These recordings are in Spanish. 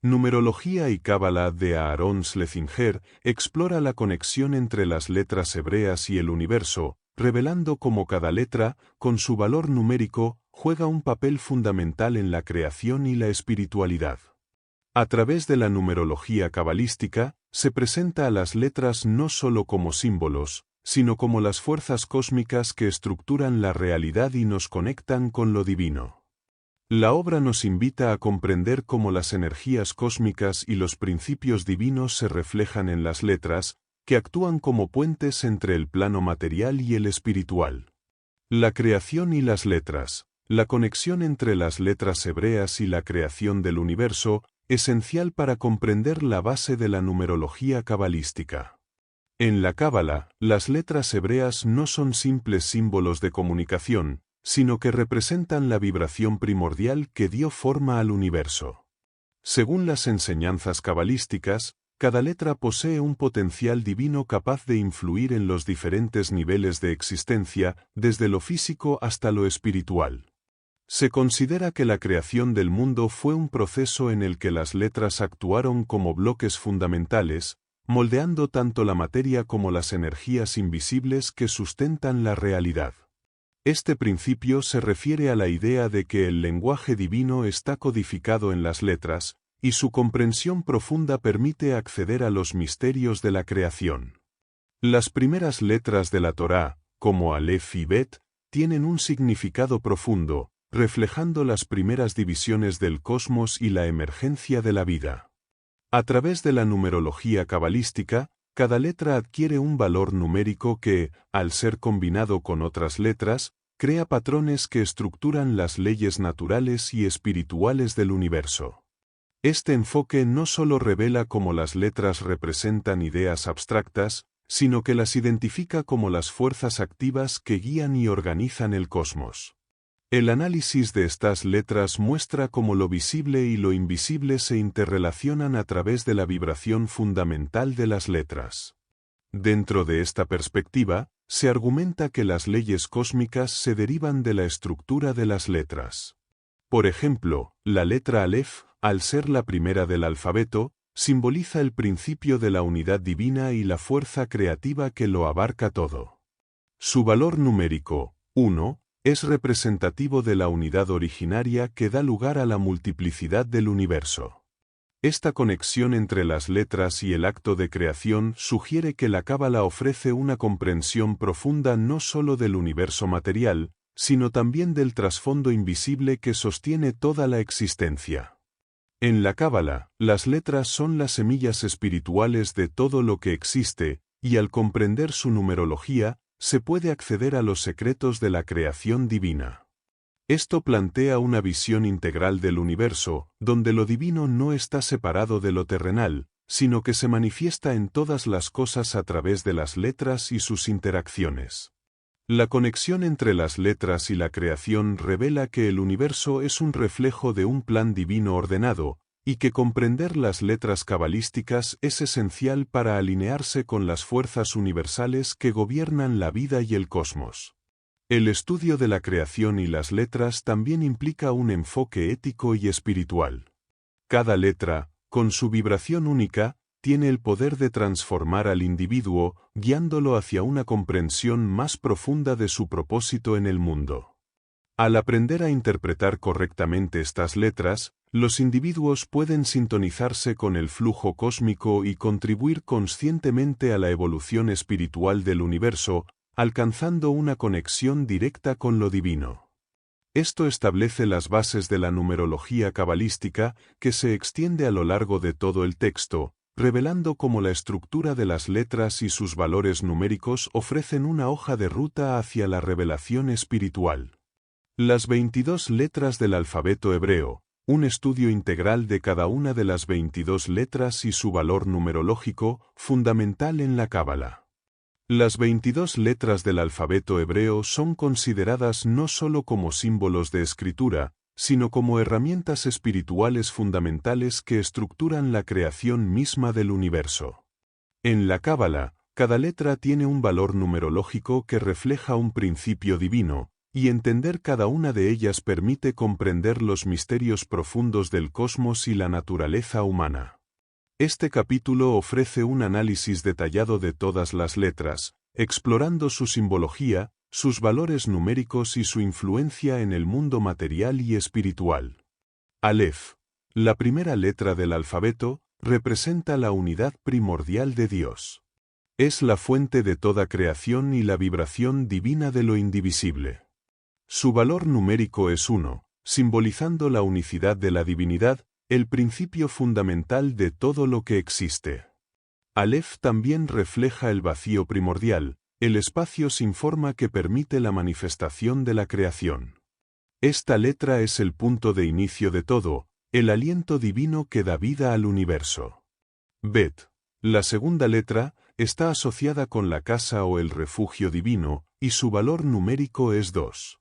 Numerología y Cábala de Aaron Schlesinger explora la conexión entre las letras hebreas y el universo, revelando cómo cada letra, con su valor numérico, juega un papel fundamental en la creación y la espiritualidad. A través de la numerología cabalística, se presenta a las letras no solo como símbolos, sino como las fuerzas cósmicas que estructuran la realidad y nos conectan con lo divino. La obra nos invita a comprender cómo las energías cósmicas y los principios divinos se reflejan en las letras, que actúan como puentes entre el plano material y el espiritual. La creación y las letras. La conexión entre las letras hebreas y la creación del universo, esencial para comprender la base de la numerología cabalística. En la Cábala, las letras hebreas no son simples símbolos de comunicación, sino que representan la vibración primordial que dio forma al universo. Según las enseñanzas cabalísticas, cada letra posee un potencial divino capaz de influir en los diferentes niveles de existencia, desde lo físico hasta lo espiritual. Se considera que la creación del mundo fue un proceso en el que las letras actuaron como bloques fundamentales, moldeando tanto la materia como las energías invisibles que sustentan la realidad. Este principio se refiere a la idea de que el lenguaje divino está codificado en las letras, y su comprensión profunda permite acceder a los misterios de la creación. Las primeras letras de la Torá, como Alef y Bet, tienen un significado profundo, reflejando las primeras divisiones del cosmos y la emergencia de la vida. A través de la numerología cabalística, cada letra adquiere un valor numérico que, al ser combinado con otras letras, crea patrones que estructuran las leyes naturales y espirituales del universo. Este enfoque no solo revela cómo las letras representan ideas abstractas, sino que las identifica como las fuerzas activas que guían y organizan el cosmos. El análisis de estas letras muestra cómo lo visible y lo invisible se interrelacionan a través de la vibración fundamental de las letras. Dentro de esta perspectiva, se argumenta que las leyes cósmicas se derivan de la estructura de las letras. Por ejemplo, la letra Alef, al ser la primera del alfabeto, simboliza el principio de la unidad divina y la fuerza creativa que lo abarca todo. Su valor numérico, 1, es representativo de la unidad originaria que da lugar a la multiplicidad del universo. Esta conexión entre las letras y el acto de creación sugiere que la Cábala ofrece una comprensión profunda no solo del universo material, sino también del trasfondo invisible que sostiene toda la existencia. En la Cábala, las letras son las semillas espirituales de todo lo que existe, y al comprender su numerología, se puede acceder a los secretos de la creación divina. Esto plantea una visión integral del universo, donde lo divino no está separado de lo terrenal, sino que se manifiesta en todas las cosas a través de las letras y sus interacciones. La conexión entre las letras y la creación revela que el universo es un reflejo de un plan divino ordenado, y que comprender las letras cabalísticas es esencial para alinearse con las fuerzas universales que gobiernan la vida y el cosmos. El estudio de la creación y las letras también implica un enfoque ético y espiritual. Cada letra, con su vibración única, tiene el poder de transformar al individuo, guiándolo hacia una comprensión más profunda de su propósito en el mundo. Al aprender a interpretar correctamente estas letras, los individuos pueden sintonizarse con el flujo cósmico y contribuir conscientemente a la evolución espiritual del universo, alcanzando una conexión directa con lo divino. Esto establece las bases de la numerología cabalística, que se extiende a lo largo de todo el texto, revelando cómo la estructura de las letras y sus valores numéricos ofrecen una hoja de ruta hacia la revelación espiritual. Las 22 letras del alfabeto hebreo, un estudio integral de cada una de las 22 letras y su valor numerológico, fundamental en la Cábala. Las 22 letras del alfabeto hebreo son consideradas no solo como símbolos de escritura, sino como herramientas espirituales fundamentales que estructuran la creación misma del universo. En la Cábala, cada letra tiene un valor numerológico que refleja un principio divino, y entender cada una de ellas permite comprender los misterios profundos del cosmos y la naturaleza humana. Este capítulo ofrece un análisis detallado de todas las letras, explorando su simbología, sus valores numéricos y su influencia en el mundo material y espiritual. Aleph, la primera letra del alfabeto, representa la unidad primordial de Dios. Es la fuente de toda creación y la vibración divina de lo indivisible. Su valor numérico es 1, simbolizando la unicidad de la divinidad, el principio fundamental de todo lo que existe. Aleph también refleja el vacío primordial, el espacio sin forma que permite la manifestación de la creación. Esta letra es el punto de inicio de todo, el aliento divino que da vida al universo. Bet, la segunda letra, está asociada con la casa o el refugio divino, y su valor numérico es 2.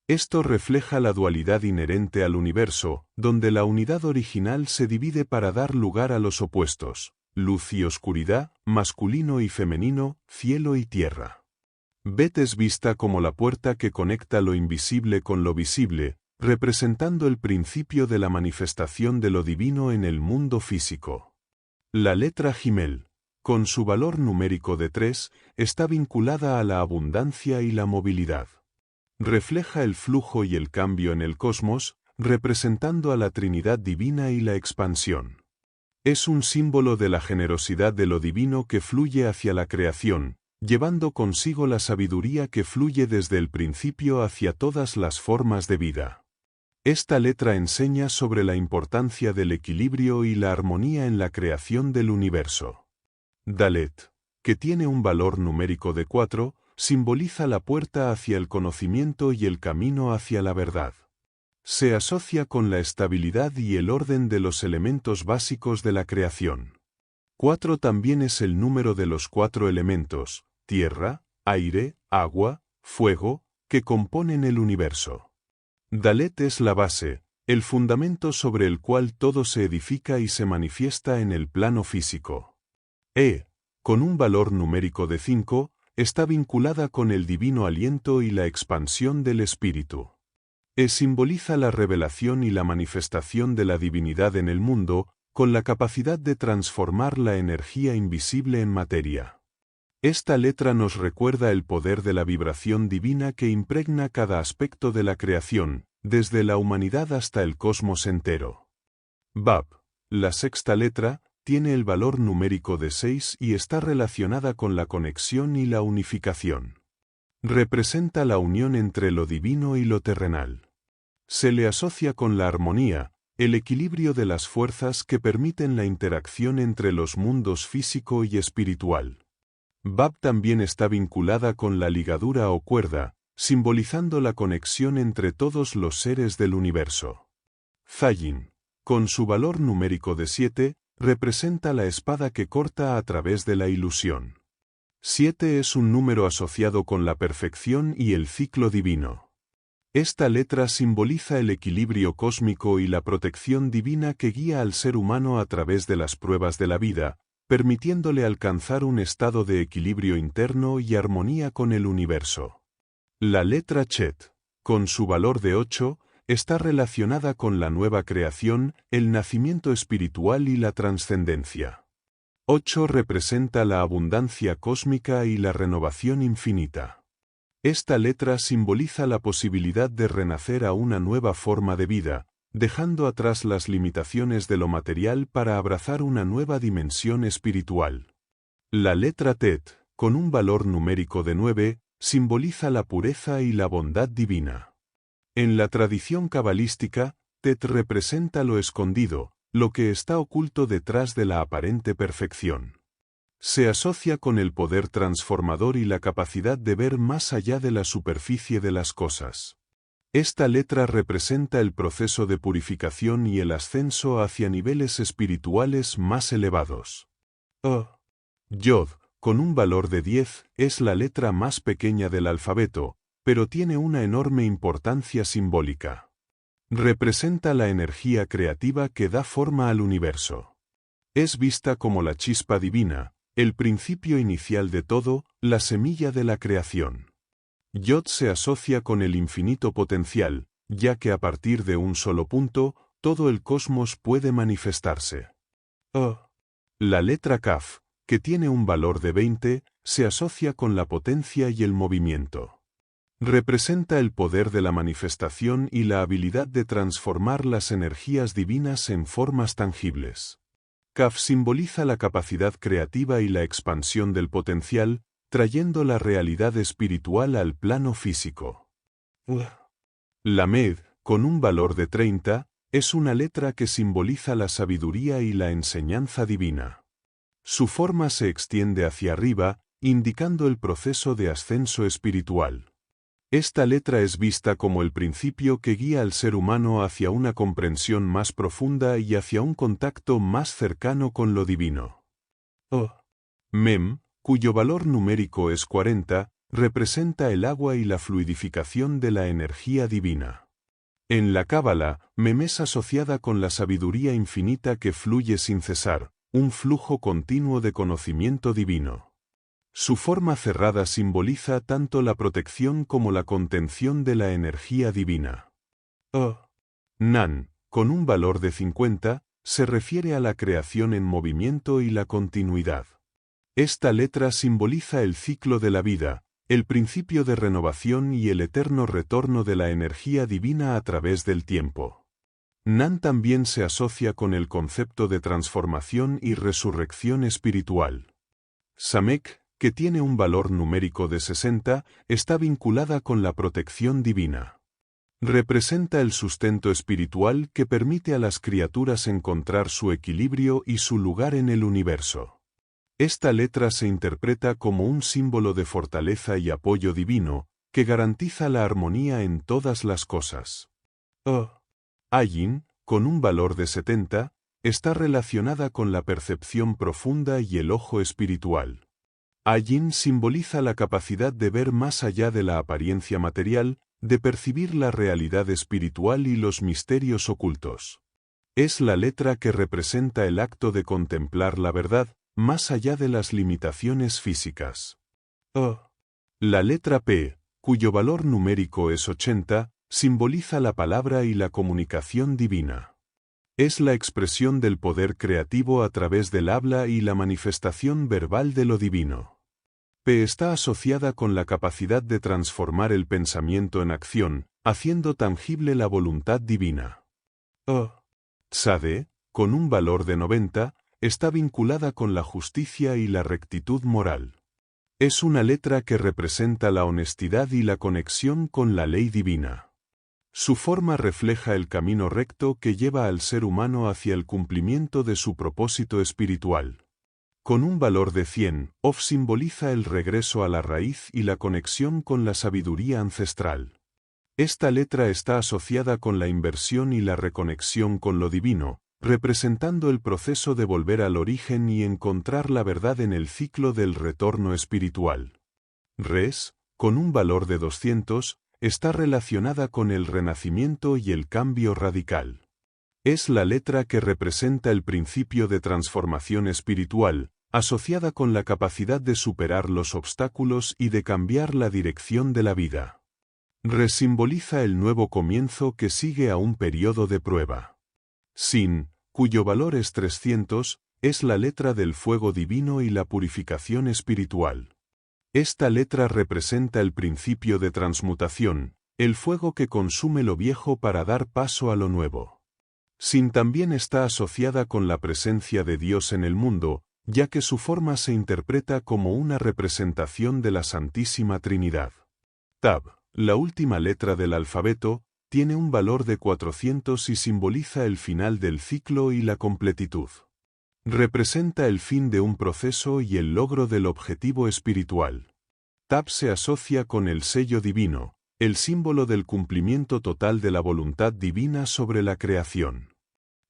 Esto refleja la dualidad inherente al universo, donde la unidad original se divide para dar lugar a los opuestos, luz y oscuridad, masculino y femenino, cielo y tierra. Bet es vista como la puerta que conecta lo invisible con lo visible, representando el principio de la manifestación de lo divino en el mundo físico. La letra Gimel, con su valor numérico de 3, está vinculada a la abundancia y la movilidad. Refleja el flujo y el cambio en el cosmos, representando a la Trinidad divina y la expansión. Es un símbolo de la generosidad de lo divino que fluye hacia la creación, llevando consigo la sabiduría que fluye desde el principio hacia todas las formas de vida. Esta letra enseña sobre la importancia del equilibrio y la armonía en la creación del universo. Dalet, que tiene un valor numérico de 4, simboliza la puerta hacia el conocimiento y el camino hacia la verdad. Se asocia con la estabilidad y el orden de los elementos básicos de la creación. 4 también es el número de los 4 elementos, tierra, aire, agua, fuego, que componen el universo. Dalet es la base, el fundamento sobre el cual todo se edifica y se manifiesta en el plano físico. Con un valor numérico de 5, está vinculada con el divino aliento y la expansión del espíritu. Simboliza la revelación y la manifestación de la divinidad en el mundo, con la capacidad de transformar la energía invisible en materia. Esta letra nos recuerda el poder de la vibración divina que impregna cada aspecto de la creación, desde la humanidad hasta el cosmos entero. Bab, la sexta letra, tiene el valor numérico de 6 y está relacionada con la conexión y la unificación. Representa la unión entre lo divino y lo terrenal. Se le asocia con la armonía, el equilibrio de las fuerzas que permiten la interacción entre los mundos físico y espiritual. Bab también está vinculada con la ligadura o cuerda, simbolizando la conexión entre todos los seres del universo. Zayin, con su valor numérico de 7, representa la espada que corta a través de la ilusión. 7 es un número asociado con la perfección y el ciclo divino. Esta letra simboliza el equilibrio cósmico y la protección divina que guía al ser humano a través de las pruebas de la vida, permitiéndole alcanzar un estado de equilibrio interno y armonía con el universo. La letra Chet, con su valor de 8, está relacionada con la nueva creación, el nacimiento espiritual y la trascendencia. 8 representa la abundancia cósmica y la renovación infinita. Esta letra simboliza la posibilidad de renacer a una nueva forma de vida, dejando atrás las limitaciones de lo material para abrazar una nueva dimensión espiritual. La letra Tet, con un valor numérico de 9, simboliza la pureza y la bondad divina. En la tradición cabalística, Tet representa lo escondido, lo que está oculto detrás de la aparente perfección. Se asocia con el poder transformador y la capacidad de ver más allá de la superficie de las cosas. Esta letra representa el proceso de purificación y el ascenso hacia niveles espirituales más elevados. Yod, con un valor de 10, es la letra más pequeña del alfabeto, pero tiene una enorme importancia simbólica. Representa la energía creativa que da forma al universo. Es vista como la chispa divina, el principio inicial de todo, la semilla de la creación. Yod se asocia con el infinito potencial, ya que a partir de un solo punto, todo el cosmos puede manifestarse. La letra Kaf, que tiene un valor de 20, se asocia con la potencia y el movimiento. Representa el poder de la manifestación y la habilidad de transformar las energías divinas en formas tangibles. Kaf simboliza la capacidad creativa y la expansión del potencial, trayendo la realidad espiritual al plano físico. Lamed, con un valor de 30, es una letra que simboliza la sabiduría y la enseñanza divina. Su forma se extiende hacia arriba, indicando el proceso de ascenso espiritual. Esta letra es vista como el principio que guía al ser humano hacia una comprensión más profunda y hacia un contacto más cercano con lo divino. Mem, cuyo valor numérico es 40, representa el agua y la fluidificación de la energía divina. En la Cábala, Mem es asociada con la sabiduría infinita que fluye sin cesar, un flujo continuo de conocimiento divino. Su forma cerrada simboliza tanto la protección como la contención de la energía divina. Nan, con un valor de 50, se refiere a la creación en movimiento y la continuidad. Esta letra simboliza el ciclo de la vida, el principio de renovación y el eterno retorno de la energía divina a través del tiempo. Nan también se asocia con el concepto de transformación y resurrección espiritual. Samek, que tiene un valor numérico de 60, está vinculada con la protección divina. Representa el sustento espiritual que permite a las criaturas encontrar su equilibrio y su lugar en el universo. Esta letra se interpreta como un símbolo de fortaleza y apoyo divino, que garantiza la armonía en todas las cosas. Ayin, con un valor de 70, está relacionada con la percepción profunda y el ojo espiritual. Ayin simboliza la capacidad de ver más allá de la apariencia material, de percibir la realidad espiritual y los misterios ocultos. Es la letra que representa el acto de contemplar la verdad, más allá de las limitaciones físicas. La letra P, cuyo valor numérico es 80, simboliza la palabra y la comunicación divina. Es la expresión del poder creativo a través del habla y la manifestación verbal de lo divino. P está asociada con la capacidad de transformar el pensamiento en acción, haciendo tangible la voluntad divina. Tzade, con un valor de 90, está vinculada con la justicia y la rectitud moral. Es una letra que representa la honestidad y la conexión con la ley divina. Su forma refleja el camino recto que lleva al ser humano hacia el cumplimiento de su propósito espiritual. Con un valor de 100, Of simboliza el regreso a la raíz y la conexión con la sabiduría ancestral. Esta letra está asociada con la inversión y la reconexión con lo divino, representando el proceso de volver al origen y encontrar la verdad en el ciclo del retorno espiritual. Res, con un valor de 200, está relacionada con el renacimiento y el cambio radical. Es la letra que representa el principio de transformación espiritual, asociada con la capacidad de superar los obstáculos y de cambiar la dirección de la vida. Resimboliza el nuevo comienzo que sigue a un periodo de prueba. Sin, cuyo valor es 300, es la letra del fuego divino y la purificación espiritual. Esta letra representa el principio de transmutación, el fuego que consume lo viejo para dar paso a lo nuevo. Sin también está asociada con la presencia de Dios en el mundo, ya que su forma se interpreta como una representación de la Santísima Trinidad. Tab, la última letra del alfabeto, tiene un valor de 400 y simboliza el final del ciclo y la completitud. Representa el fin de un proceso y el logro del objetivo espiritual. Tab se asocia con el sello divino, el símbolo del cumplimiento total de la voluntad divina sobre la creación.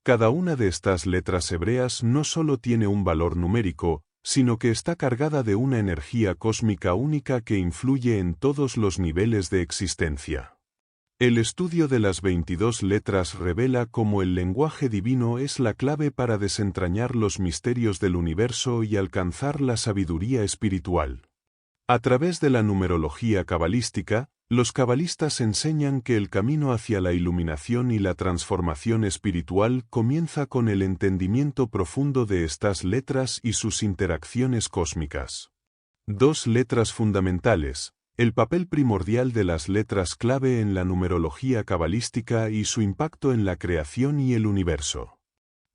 Cada una de estas letras hebreas no solo tiene un valor numérico, sino que está cargada de una energía cósmica única que influye en todos los niveles de existencia. El estudio de las 22 letras revela cómo el lenguaje divino es la clave para desentrañar los misterios del universo y alcanzar la sabiduría espiritual. A través de la numerología cabalística, los cabalistas enseñan que el camino hacia la iluminación y la transformación espiritual comienza con el entendimiento profundo de estas letras y sus interacciones cósmicas. Dos letras fundamentales: el papel primordial de las letras clave en la numerología cabalística y su impacto en la creación y el universo.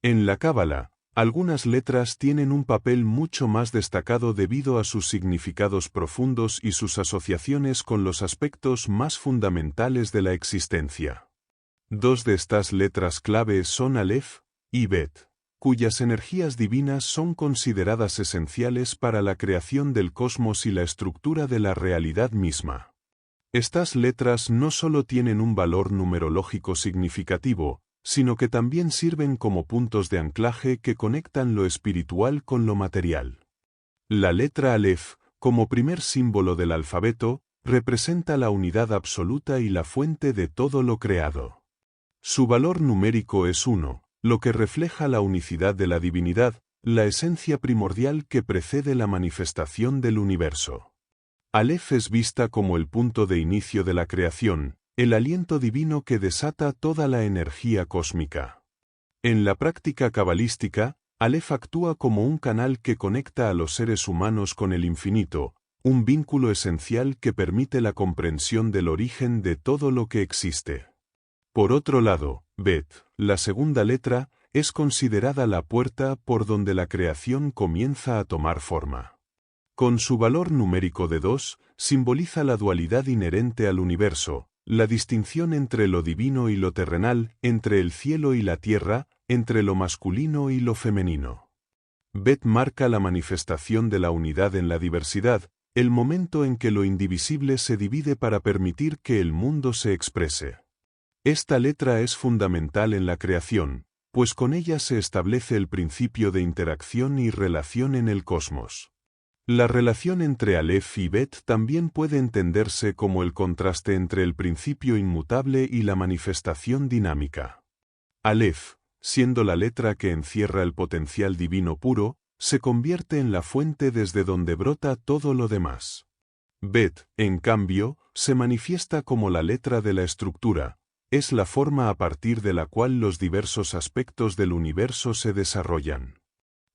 En la Cábala, algunas letras tienen un papel mucho más destacado debido a sus significados profundos y sus asociaciones con los aspectos más fundamentales de la existencia. Dos de estas letras clave son Aleph y Bet, cuyas energías divinas son consideradas esenciales para la creación del cosmos y la estructura de la realidad misma. Estas letras no solo tienen un valor numerológico significativo, sino que también sirven como puntos de anclaje que conectan lo espiritual con lo material. La letra Aleph, como primer símbolo del alfabeto, representa la unidad absoluta y la fuente de todo lo creado. Su valor numérico es 1, lo que refleja la unicidad de la divinidad, la esencia primordial que precede la manifestación del universo. Aleph es vista como el punto de inicio de la creación, el aliento divino que desata toda la energía cósmica. En la práctica cabalística, Aleph actúa como un canal que conecta a los seres humanos con el infinito, un vínculo esencial que permite la comprensión del origen de todo lo que existe. Por otro lado, Bet, la segunda letra, es considerada la puerta por donde la creación comienza a tomar forma. Con su valor numérico de 2, simboliza la dualidad inherente al universo, la distinción entre lo divino y lo terrenal, entre el cielo y la tierra, entre lo masculino y lo femenino. Bet marca la manifestación de la unidad en la diversidad, el momento en que lo indivisible se divide para permitir que el mundo se exprese. Esta letra es fundamental en la creación, pues con ella se establece el principio de interacción y relación en el cosmos. La relación entre Aleph y Bet también puede entenderse como el contraste entre el principio inmutable y la manifestación dinámica. Aleph, siendo la letra que encierra el potencial divino puro, se convierte en la fuente desde donde brota todo lo demás. Bet, en cambio, se manifiesta como la letra de la estructura, es la forma a partir de la cual los diversos aspectos del universo se desarrollan.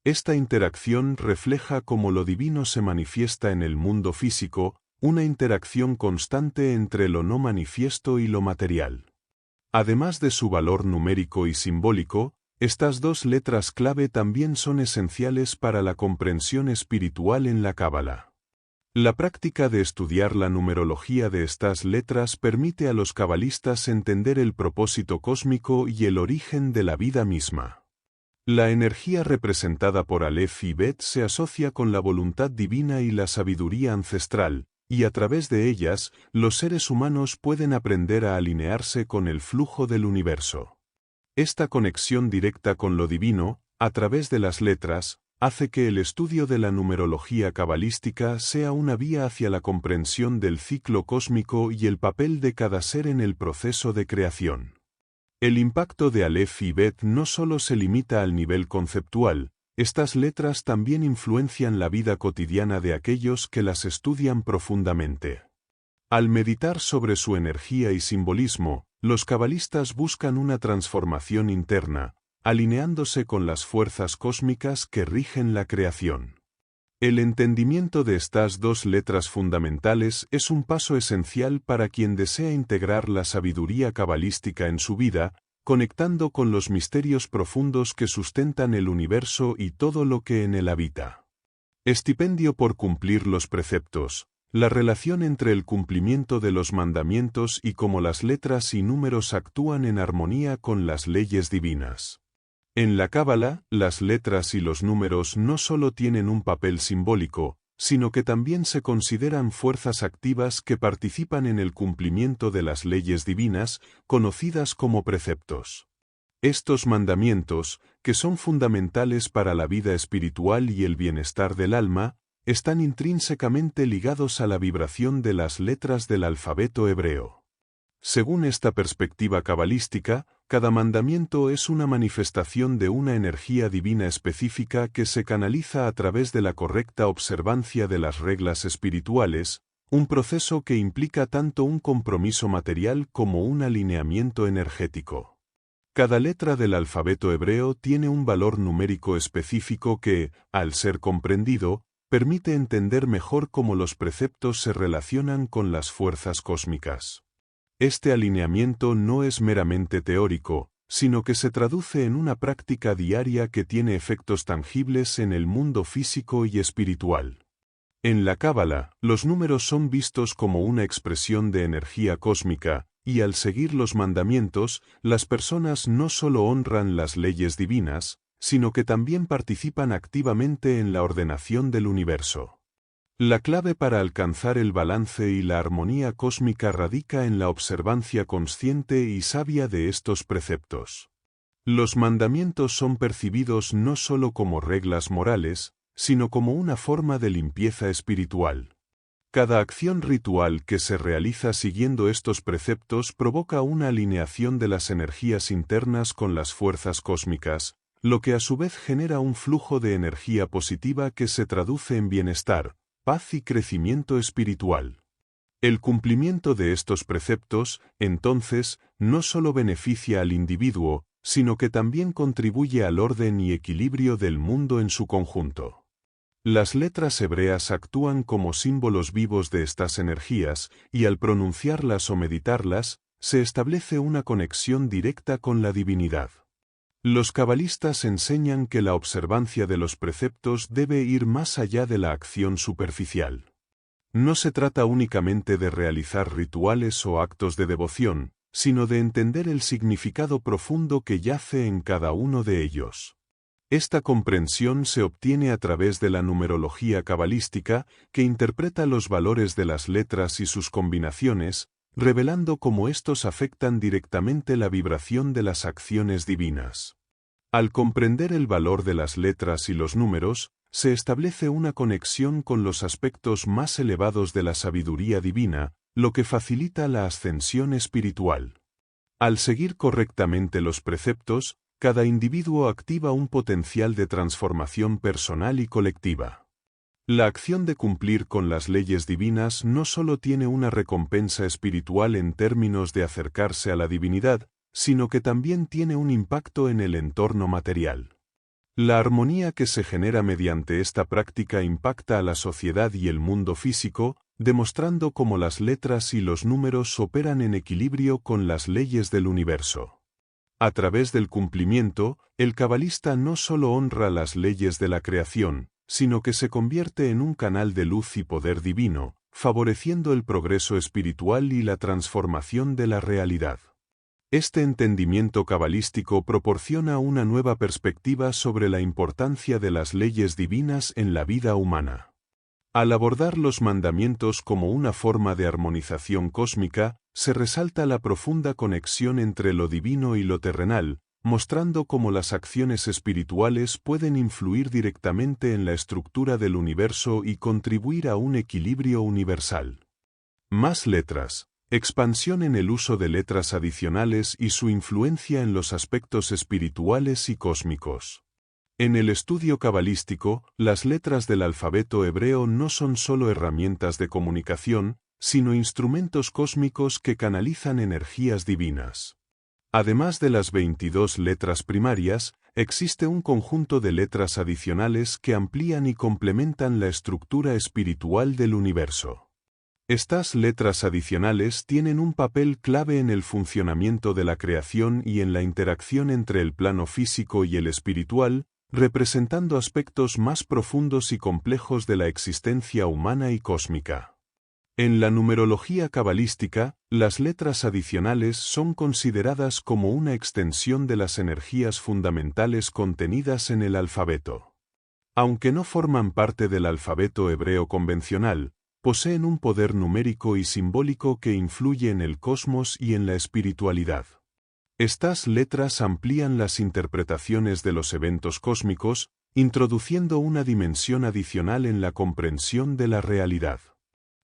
Esta interacción refleja cómo lo divino se manifiesta en el mundo físico, una interacción constante entre lo no manifiesto y lo material. Además de su valor numérico y simbólico, estas dos letras clave también son esenciales para la comprensión espiritual en la Cábala. La práctica de estudiar la numerología de estas letras permite a los cabalistas entender el propósito cósmico y el origen de la vida misma. La energía representada por Aleph y Bet se asocia con la voluntad divina y la sabiduría ancestral, y a través de ellas, los seres humanos pueden aprender a alinearse con el flujo del universo. Esta conexión directa con lo divino, a través de las letras, hace que el estudio de la numerología cabalística sea una vía hacia la comprensión del ciclo cósmico y el papel de cada ser en el proceso de creación. El impacto de Aleph y Bet no solo se limita al nivel conceptual, estas letras también influencian la vida cotidiana de aquellos que las estudian profundamente. Al meditar sobre su energía y simbolismo, los cabalistas buscan una transformación interna, alineándose con las fuerzas cósmicas que rigen la creación. El entendimiento de estas dos letras fundamentales es un paso esencial para quien desea integrar la sabiduría cabalística en su vida, conectando con los misterios profundos que sustentan el universo y todo lo que en él habita. Estipendio por cumplir los preceptos. La relación entre el cumplimiento de los mandamientos y cómo las letras y números actúan en armonía con las leyes divinas. En la Cábala, las letras y los números no solo tienen un papel simbólico, sino que también se consideran fuerzas activas que participan en el cumplimiento de las leyes divinas, conocidas como preceptos. Estos mandamientos, que son fundamentales para la vida espiritual y el bienestar del alma, están intrínsecamente ligados a la vibración de las letras del alfabeto hebreo. Según esta perspectiva cabalística, cada mandamiento es una manifestación de una energía divina específica que se canaliza a través de la correcta observancia de las reglas espirituales, un proceso que implica tanto un compromiso material como un alineamiento energético. Cada letra del alfabeto hebreo tiene un valor numérico específico que, al ser comprendido, permite entender mejor cómo los preceptos se relacionan con las fuerzas cósmicas. Este alineamiento no es meramente teórico, sino que se traduce en una práctica diaria que tiene efectos tangibles en el mundo físico y espiritual. En la Cábala, los números son vistos como una expresión de energía cósmica, y al seguir los mandamientos, las personas no solo honran las leyes divinas, sino que también participan activamente en la ordenación del universo. La clave para alcanzar el balance y la armonía cósmica radica en la observancia consciente y sabia de estos preceptos. Los mandamientos son percibidos no solo como reglas morales, sino como una forma de limpieza espiritual. Cada acción ritual que se realiza siguiendo estos preceptos provoca una alineación de las energías internas con las fuerzas cósmicas, lo que a su vez genera un flujo de energía positiva que se traduce en bienestar, paz y crecimiento espiritual. El cumplimiento de estos preceptos, entonces, no solo beneficia al individuo, sino que también contribuye al orden y equilibrio del mundo en su conjunto. Las letras hebreas actúan como símbolos vivos de estas energías, y al pronunciarlas o meditarlas, se establece una conexión directa con la divinidad. Los cabalistas enseñan que la observancia de los preceptos debe ir más allá de la acción superficial. No se trata únicamente de realizar rituales o actos de devoción, sino de entender el significado profundo que yace en cada uno de ellos. Esta comprensión se obtiene a través de la numerología cabalística, que interpreta los valores de las letras y sus combinaciones, revelando cómo estos afectan directamente la vibración de las acciones divinas. Al comprender el valor de las letras y los números, se establece una conexión con los aspectos más elevados de la sabiduría divina, lo que facilita la ascensión espiritual. Al seguir correctamente los preceptos, cada individuo activa un potencial de transformación personal y colectiva. La acción de cumplir con las leyes divinas no solo tiene una recompensa espiritual en términos de acercarse a la divinidad, sino que también tiene un impacto en el entorno material. La armonía que se genera mediante esta práctica impacta a la sociedad y el mundo físico, demostrando cómo las letras y los números operan en equilibrio con las leyes del universo. A través del cumplimiento, el cabalista no solo honra las leyes de la creación, sino que se convierte en un canal de luz y poder divino, favoreciendo el progreso espiritual y la transformación de la realidad. Este entendimiento cabalístico proporciona una nueva perspectiva sobre la importancia de las leyes divinas en la vida humana. Al abordar los mandamientos como una forma de armonización cósmica, se resalta la profunda conexión entre lo divino y lo terrenal, mostrando cómo las acciones espirituales pueden influir directamente en la estructura del universo y contribuir a un equilibrio universal. Más letras. Expansión en el uso de letras adicionales y su influencia en los aspectos espirituales y cósmicos. En el estudio cabalístico, las letras del alfabeto hebreo no son solo herramientas de comunicación, sino instrumentos cósmicos que canalizan energías divinas. Además de las 22 letras primarias, existe un conjunto de letras adicionales que amplían y complementan la estructura espiritual del universo. Estas letras adicionales tienen un papel clave en el funcionamiento de la creación y en la interacción entre el plano físico y el espiritual, representando aspectos más profundos y complejos de la existencia humana y cósmica. En la numerología cabalística, las letras adicionales son consideradas como una extensión de las energías fundamentales contenidas en el alfabeto. Aunque no forman parte del alfabeto hebreo convencional, poseen un poder numérico y simbólico que influye en el cosmos y en la espiritualidad. Estas letras amplían las interpretaciones de los eventos cósmicos, introduciendo una dimensión adicional en la comprensión de la realidad.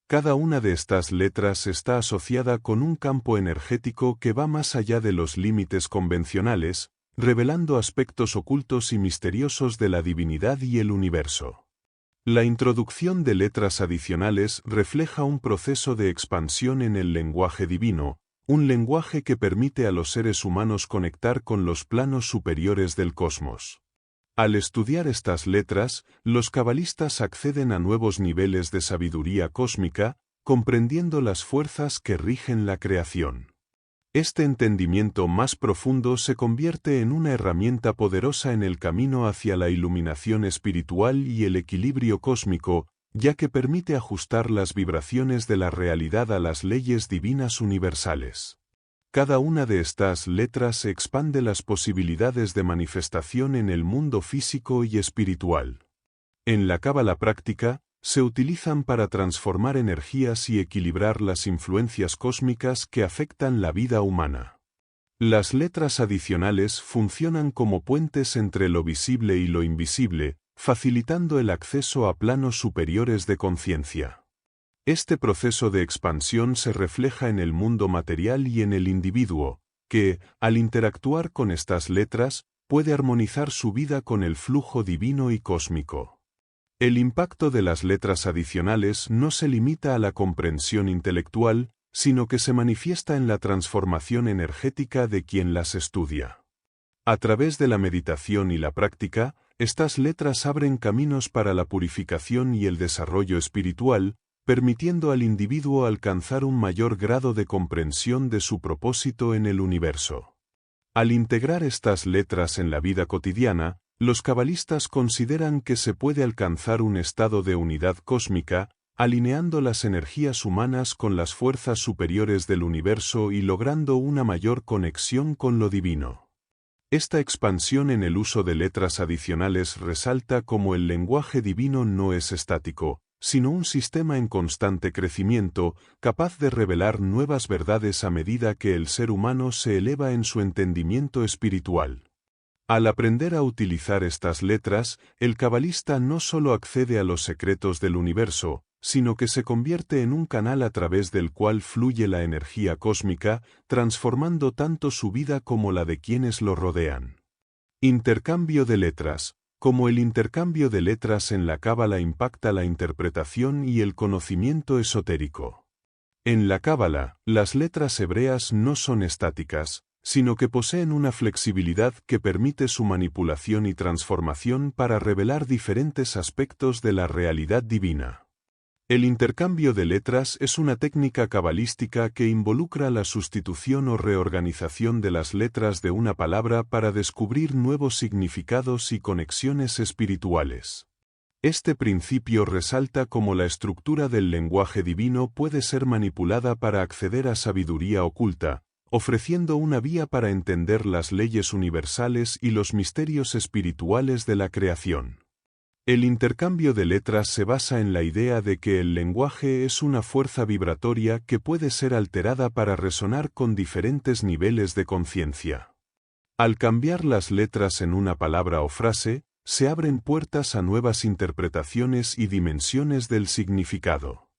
Cada una de estas letras está asociada con un campo energético que va más allá de los límites convencionales, revelando aspectos ocultos y misteriosos de la divinidad y el universo. La introducción de letras adicionales refleja un proceso de expansión en el lenguaje divino, un lenguaje que permite a los seres humanos conectar con los planos superiores del cosmos. Al estudiar estas letras, los cabalistas acceden a nuevos niveles de sabiduría cósmica, comprendiendo las fuerzas que rigen la creación. Este entendimiento más profundo se convierte en una herramienta poderosa en el camino hacia la iluminación espiritual y el equilibrio cósmico, ya que permite ajustar las vibraciones de la realidad a las leyes divinas universales. Cada una de estas letras expande las posibilidades de manifestación en el mundo físico y espiritual. En la cábala práctica, se utilizan para transformar energías y equilibrar las influencias cósmicas que afectan la vida humana. Las letras adicionales funcionan como puentes entre lo visible y lo invisible, facilitando el acceso a planos superiores de conciencia. Este proceso de expansión se refleja en el mundo material y en el individuo, que, al interactuar con estas letras, puede armonizar su vida con el flujo divino y cósmico. El impacto de las letras adicionales no se limita a la comprensión intelectual, sino que se manifiesta en la transformación energética de quien las estudia. A través de la meditación y la práctica, estas letras abren caminos para la purificación y el desarrollo espiritual, permitiendo al individuo alcanzar un mayor grado de comprensión de su propósito en el universo. Al integrar estas letras en la vida cotidiana, los cabalistas consideran que se puede alcanzar un estado de unidad cósmica, alineando las energías humanas con las fuerzas superiores del universo y logrando una mayor conexión con lo divino. Esta expansión en el uso de letras adicionales resalta cómo el lenguaje divino no es estático, sino un sistema en constante crecimiento, capaz de revelar nuevas verdades a medida que el ser humano se eleva en su entendimiento espiritual. Al aprender a utilizar estas letras, el cabalista no solo accede a los secretos del universo, sino que se convierte en un canal a través del cual fluye la energía cósmica, transformando tanto su vida como la de quienes lo rodean. Intercambio de letras. Como el intercambio de letras en la cábala impacta la interpretación y el conocimiento esotérico. En la cábala, las letras hebreas no son estáticas, sino que poseen una flexibilidad que permite su manipulación y transformación para revelar diferentes aspectos de la realidad divina. El intercambio de letras es una técnica cabalística que involucra la sustitución o reorganización de las letras de una palabra para descubrir nuevos significados y conexiones espirituales. Este principio resalta cómo la estructura del lenguaje divino puede ser manipulada para acceder a sabiduría oculta, ofreciendo una vía para entender las leyes universales y los misterios espirituales de la creación. El intercambio de letras se basa en la idea de que el lenguaje es una fuerza vibratoria que puede ser alterada para resonar con diferentes niveles de conciencia. Al cambiar las letras en una palabra o frase, se abren puertas a nuevas interpretaciones y dimensiones del significado.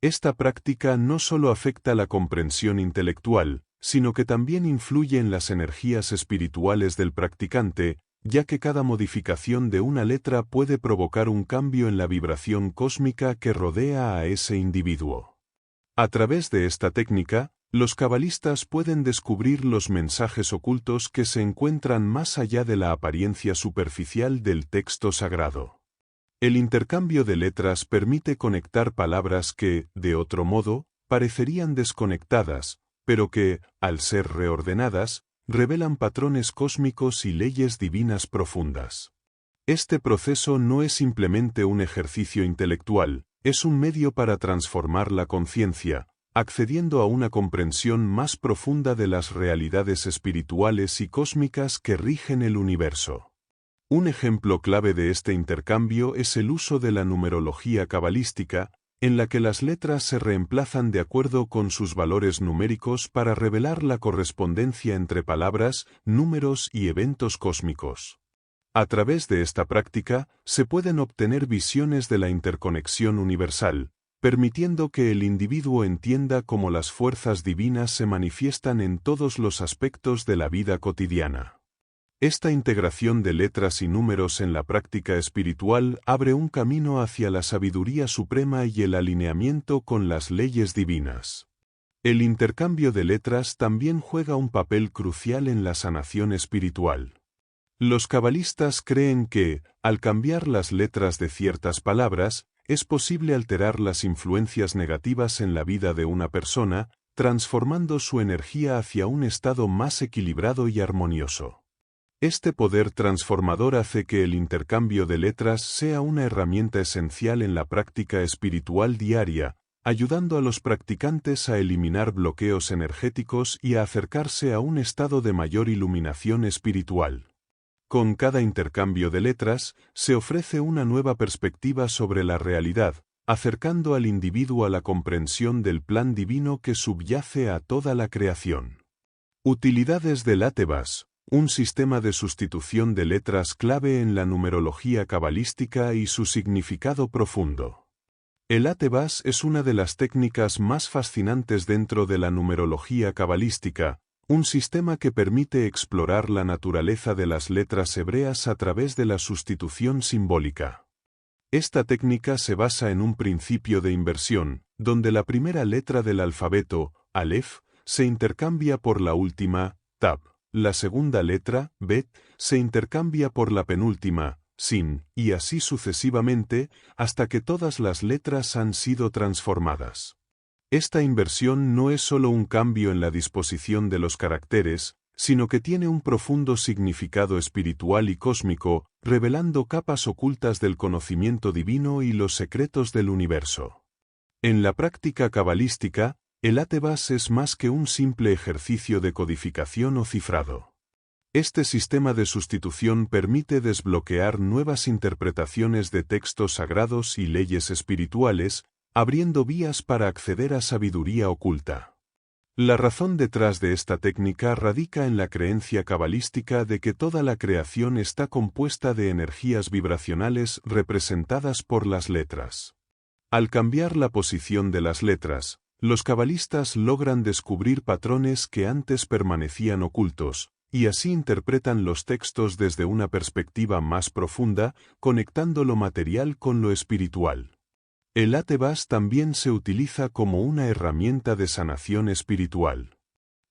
Esta práctica no solo afecta la comprensión intelectual, sino que también influye en las energías espirituales del practicante, ya que cada modificación de una letra puede provocar un cambio en la vibración cósmica que rodea a ese individuo. A través de esta técnica, los cabalistas pueden descubrir los mensajes ocultos que se encuentran más allá de la apariencia superficial del texto sagrado. El intercambio de letras permite conectar palabras que, de otro modo, parecerían desconectadas, pero que, al ser reordenadas, revelan patrones cósmicos y leyes divinas profundas. Este proceso no es simplemente un ejercicio intelectual, es un medio para transformar la conciencia, accediendo a una comprensión más profunda de las realidades espirituales y cósmicas que rigen el universo. Un ejemplo clave de este intercambio es el uso de la numerología cabalística, en la que las letras se reemplazan de acuerdo con sus valores numéricos para revelar la correspondencia entre palabras, números y eventos cósmicos. A través de esta práctica, se pueden obtener visiones de la interconexión universal, permitiendo que el individuo entienda cómo las fuerzas divinas se manifiestan en todos los aspectos de la vida cotidiana. Esta integración de letras y números en la práctica espiritual abre un camino hacia la sabiduría suprema y el alineamiento con las leyes divinas. El intercambio de letras también juega un papel crucial en la sanación espiritual. Los cabalistas creen que, al cambiar las letras de ciertas palabras, es posible alterar las influencias negativas en la vida de una persona, transformando su energía hacia un estado más equilibrado y armonioso. Este poder transformador hace que el intercambio de letras sea una herramienta esencial en la práctica espiritual diaria, ayudando a los practicantes a eliminar bloqueos energéticos y a acercarse a un estado de mayor iluminación espiritual. Con cada intercambio de letras, se ofrece una nueva perspectiva sobre la realidad, acercando al individuo a la comprensión del plan divino que subyace a toda la creación. Utilidades del Atevas, un sistema de sustitución de letras clave en la numerología cabalística y su significado profundo. El Atevas es una de las técnicas más fascinantes dentro de la numerología cabalística, un sistema que permite explorar la naturaleza de las letras hebreas a través de la sustitución simbólica. Esta técnica se basa en un principio de inversión, donde la primera letra del alfabeto, Aleph, se intercambia por la última, Tab. La segunda letra, Bet, se intercambia por la penúltima, Sin, y así sucesivamente, hasta que todas las letras han sido transformadas. Esta inversión no es solo un cambio en la disposición de los caracteres, sino que tiene un profundo significado espiritual y cósmico, revelando capas ocultas del conocimiento divino y los secretos del universo. En la práctica cabalística, el Atevas es más que un simple ejercicio de codificación o cifrado. Este sistema de sustitución permite desbloquear nuevas interpretaciones de textos sagrados y leyes espirituales, abriendo vías para acceder a sabiduría oculta. La razón detrás de esta técnica radica en la creencia cabalística de que toda la creación está compuesta de energías vibracionales representadas por las letras. Al cambiar la posición de las letras, los cabalistas logran descubrir patrones que antes permanecían ocultos, y así interpretan los textos desde una perspectiva más profunda, conectando lo material con lo espiritual. El Atevas también se utiliza como una herramienta de sanación espiritual.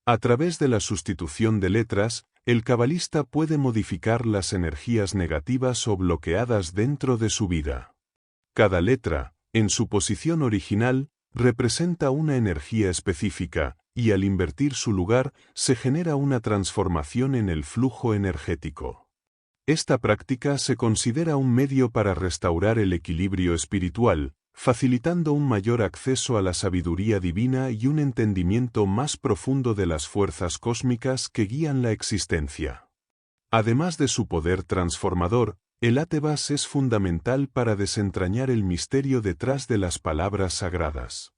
A través de la sustitución de letras, el cabalista puede modificar las energías negativas o bloqueadas dentro de su vida. Cada letra, en su posición original, representa una energía específica, y al invertir su lugar, se genera una transformación en el flujo energético. Esta práctica se considera un medio para restaurar el equilibrio espiritual, facilitando un mayor acceso a la sabiduría divina y un entendimiento más profundo de las fuerzas cósmicas que guían la existencia. Además de su poder transformador, el Atevas es fundamental para desentrañar el misterio detrás de las palabras sagradas.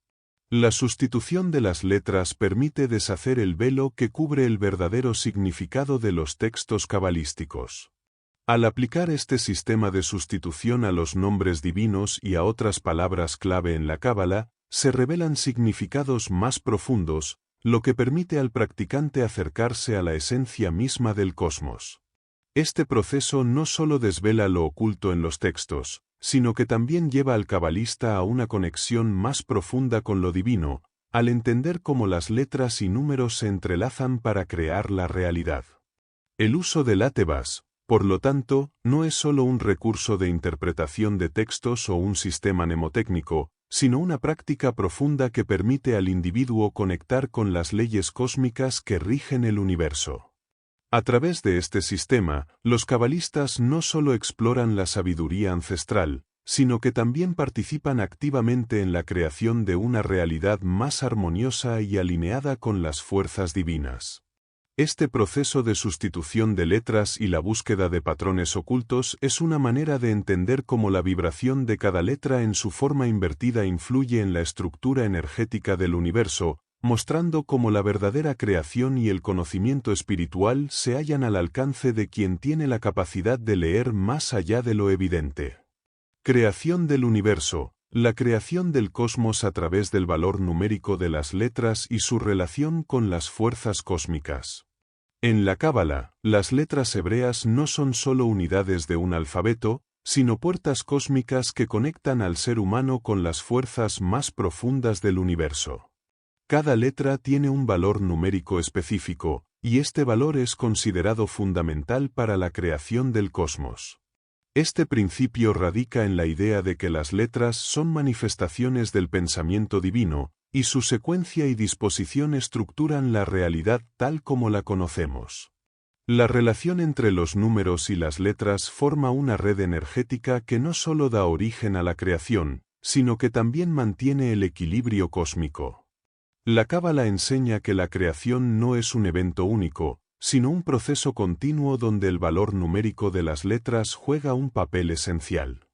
La sustitución de las letras permite deshacer el velo que cubre el verdadero significado de los textos cabalísticos. Al aplicar este sistema de sustitución a los nombres divinos y a otras palabras clave en la Cábala, se revelan significados más profundos, lo que permite al practicante acercarse a la esencia misma del cosmos. Este proceso no solo desvela lo oculto en los textos, sino que también lleva al cabalista a una conexión más profunda con lo divino, al entender cómo las letras y números se entrelazan para crear la realidad. El uso del Atevas, por lo tanto, no es solo un recurso de interpretación de textos o un sistema mnemotécnico, sino una práctica profunda que permite al individuo conectar con las leyes cósmicas que rigen el universo. A través de este sistema, los cabalistas no solo exploran la sabiduría ancestral, sino que también participan activamente en la creación de una realidad más armoniosa y alineada con las fuerzas divinas. Este proceso de sustitución de letras y la búsqueda de patrones ocultos es una manera de entender cómo la vibración de cada letra en su forma invertida influye en la estructura energética del universo, mostrando cómo la verdadera creación y el conocimiento espiritual se hallan al alcance de quien tiene la capacidad de leer más allá de lo evidente. Creación del universo. la creación del cosmos a través del valor numérico de las letras y su relación con las fuerzas cósmicas. En la Cábala, las letras hebreas no son solo unidades de un alfabeto, sino puertas cósmicas que conectan al ser humano con las fuerzas más profundas del universo. Cada letra tiene un valor numérico específico, y este valor es considerado fundamental para la creación del cosmos. Este principio radica en la idea de que las letras son manifestaciones del pensamiento divino, y su secuencia y disposición estructuran la realidad tal como la conocemos. La relación entre los números y las letras forma una red energética que no solo da origen a la creación, sino que también mantiene el equilibrio cósmico. La Cábala enseña que la creación no es un evento único, sino un proceso continuo donde el valor numérico de las letras juega un papel esencial.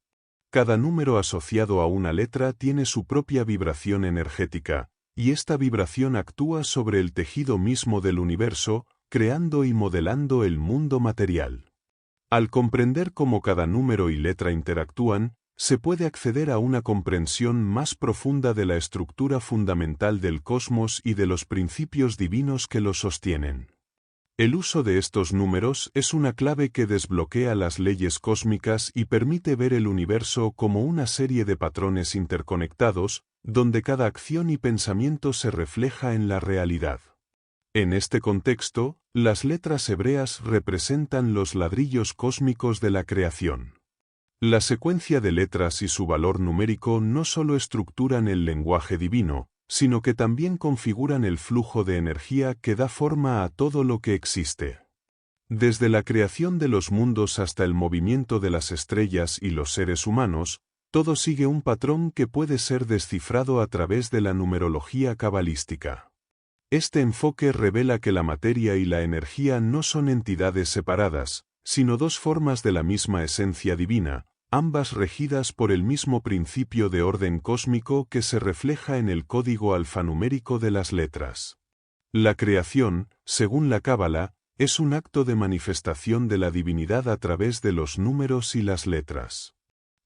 Cada número asociado a una letra tiene su propia vibración energética, y esta vibración actúa sobre el tejido mismo del universo, creando y modelando el mundo material. Al comprender cómo cada número y letra interactúan, se puede acceder a una comprensión más profunda de la estructura fundamental del cosmos y de los principios divinos que lo sostienen. El uso de estos números es una clave que desbloquea las leyes cósmicas y permite ver el universo como una serie de patrones interconectados, donde cada acción y pensamiento se refleja en la realidad. En este contexto, las letras hebreas representan los ladrillos cósmicos de la creación. La secuencia de letras y su valor numérico no solo estructuran el lenguaje divino, sino que también configuran el flujo de energía que da forma a todo lo que existe. Desde la creación de los mundos hasta el movimiento de las estrellas y los seres humanos, todo sigue un patrón que puede ser descifrado a través de la numerología cabalística. Este enfoque revela que la materia y la energía no son entidades separadas, sino dos formas de la misma esencia divina, ambas regidas por el mismo principio de orden cósmico que se refleja en el código alfanumérico de las letras. La creación, según la Cábala, es un acto de manifestación de la divinidad a través de los números y las letras.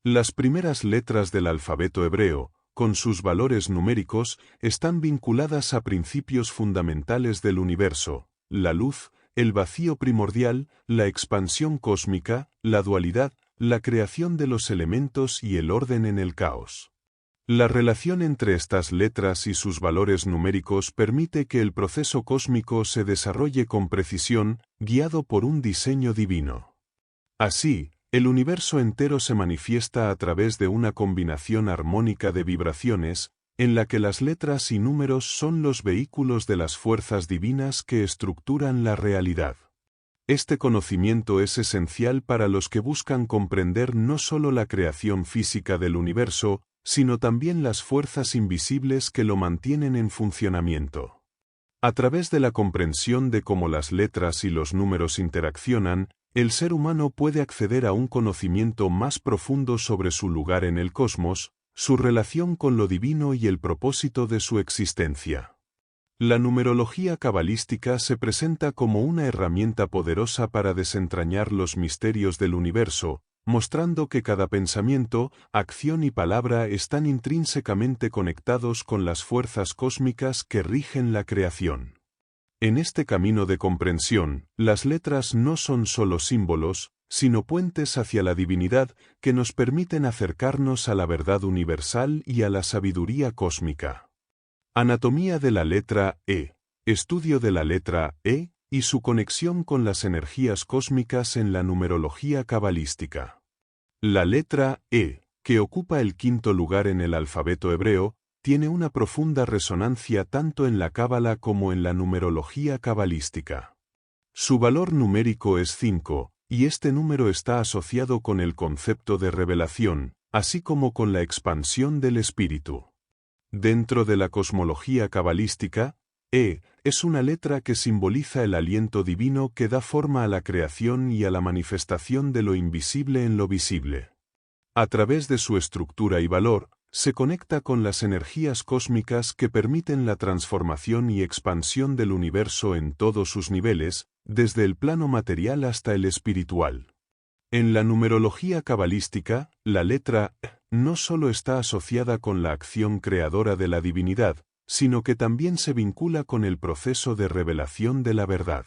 Las primeras letras del alfabeto hebreo, con sus valores numéricos, están vinculadas a principios fundamentales del universo: la luz, el vacío primordial, la expansión cósmica, la dualidad, la creación de los elementos y el orden en el caos. La relación entre estas letras y sus valores numéricos permite que el proceso cósmico se desarrolle con precisión, guiado por un diseño divino. Así, el universo entero se manifiesta a través de una combinación armónica de vibraciones, en la que las letras y números son los vehículos de las fuerzas divinas que estructuran la realidad. Este conocimiento es esencial para los que buscan comprender no solo la creación física del universo, sino también las fuerzas invisibles que lo mantienen en funcionamiento. A través de la comprensión de cómo las letras y los números interaccionan, el ser humano puede acceder a un conocimiento más profundo sobre su lugar en el cosmos, su relación con lo divino y el propósito de su existencia. La numerología cabalística se presenta como una herramienta poderosa para desentrañar los misterios del universo, mostrando que cada pensamiento, acción y palabra están intrínsecamente conectados con las fuerzas cósmicas que rigen la creación. En este camino de comprensión, las letras no son solo símbolos, sino puentes hacia la divinidad que nos permiten acercarnos a la verdad universal y a la sabiduría cósmica. Anatomía de la letra E. Estudio de la letra E y su conexión con las energías cósmicas en la numerología cabalística. La letra E, que ocupa el quinto lugar en el alfabeto hebreo, tiene una profunda resonancia tanto en la Cábala como en la numerología cabalística. Su valor numérico es 5, y este número está asociado con el concepto de revelación, así como con la expansión del espíritu. Dentro de la cosmología cabalística, E es una letra que simboliza el aliento divino que da forma a la creación y a la manifestación de lo invisible en lo visible. A través de su estructura y valor, se conecta con las energías cósmicas que permiten la transformación y expansión del universo en todos sus niveles, desde el plano material hasta el espiritual. En la numerología cabalística, la letra E no solo está asociada con la acción creadora de la divinidad, sino que también se vincula con el proceso de revelación de la verdad.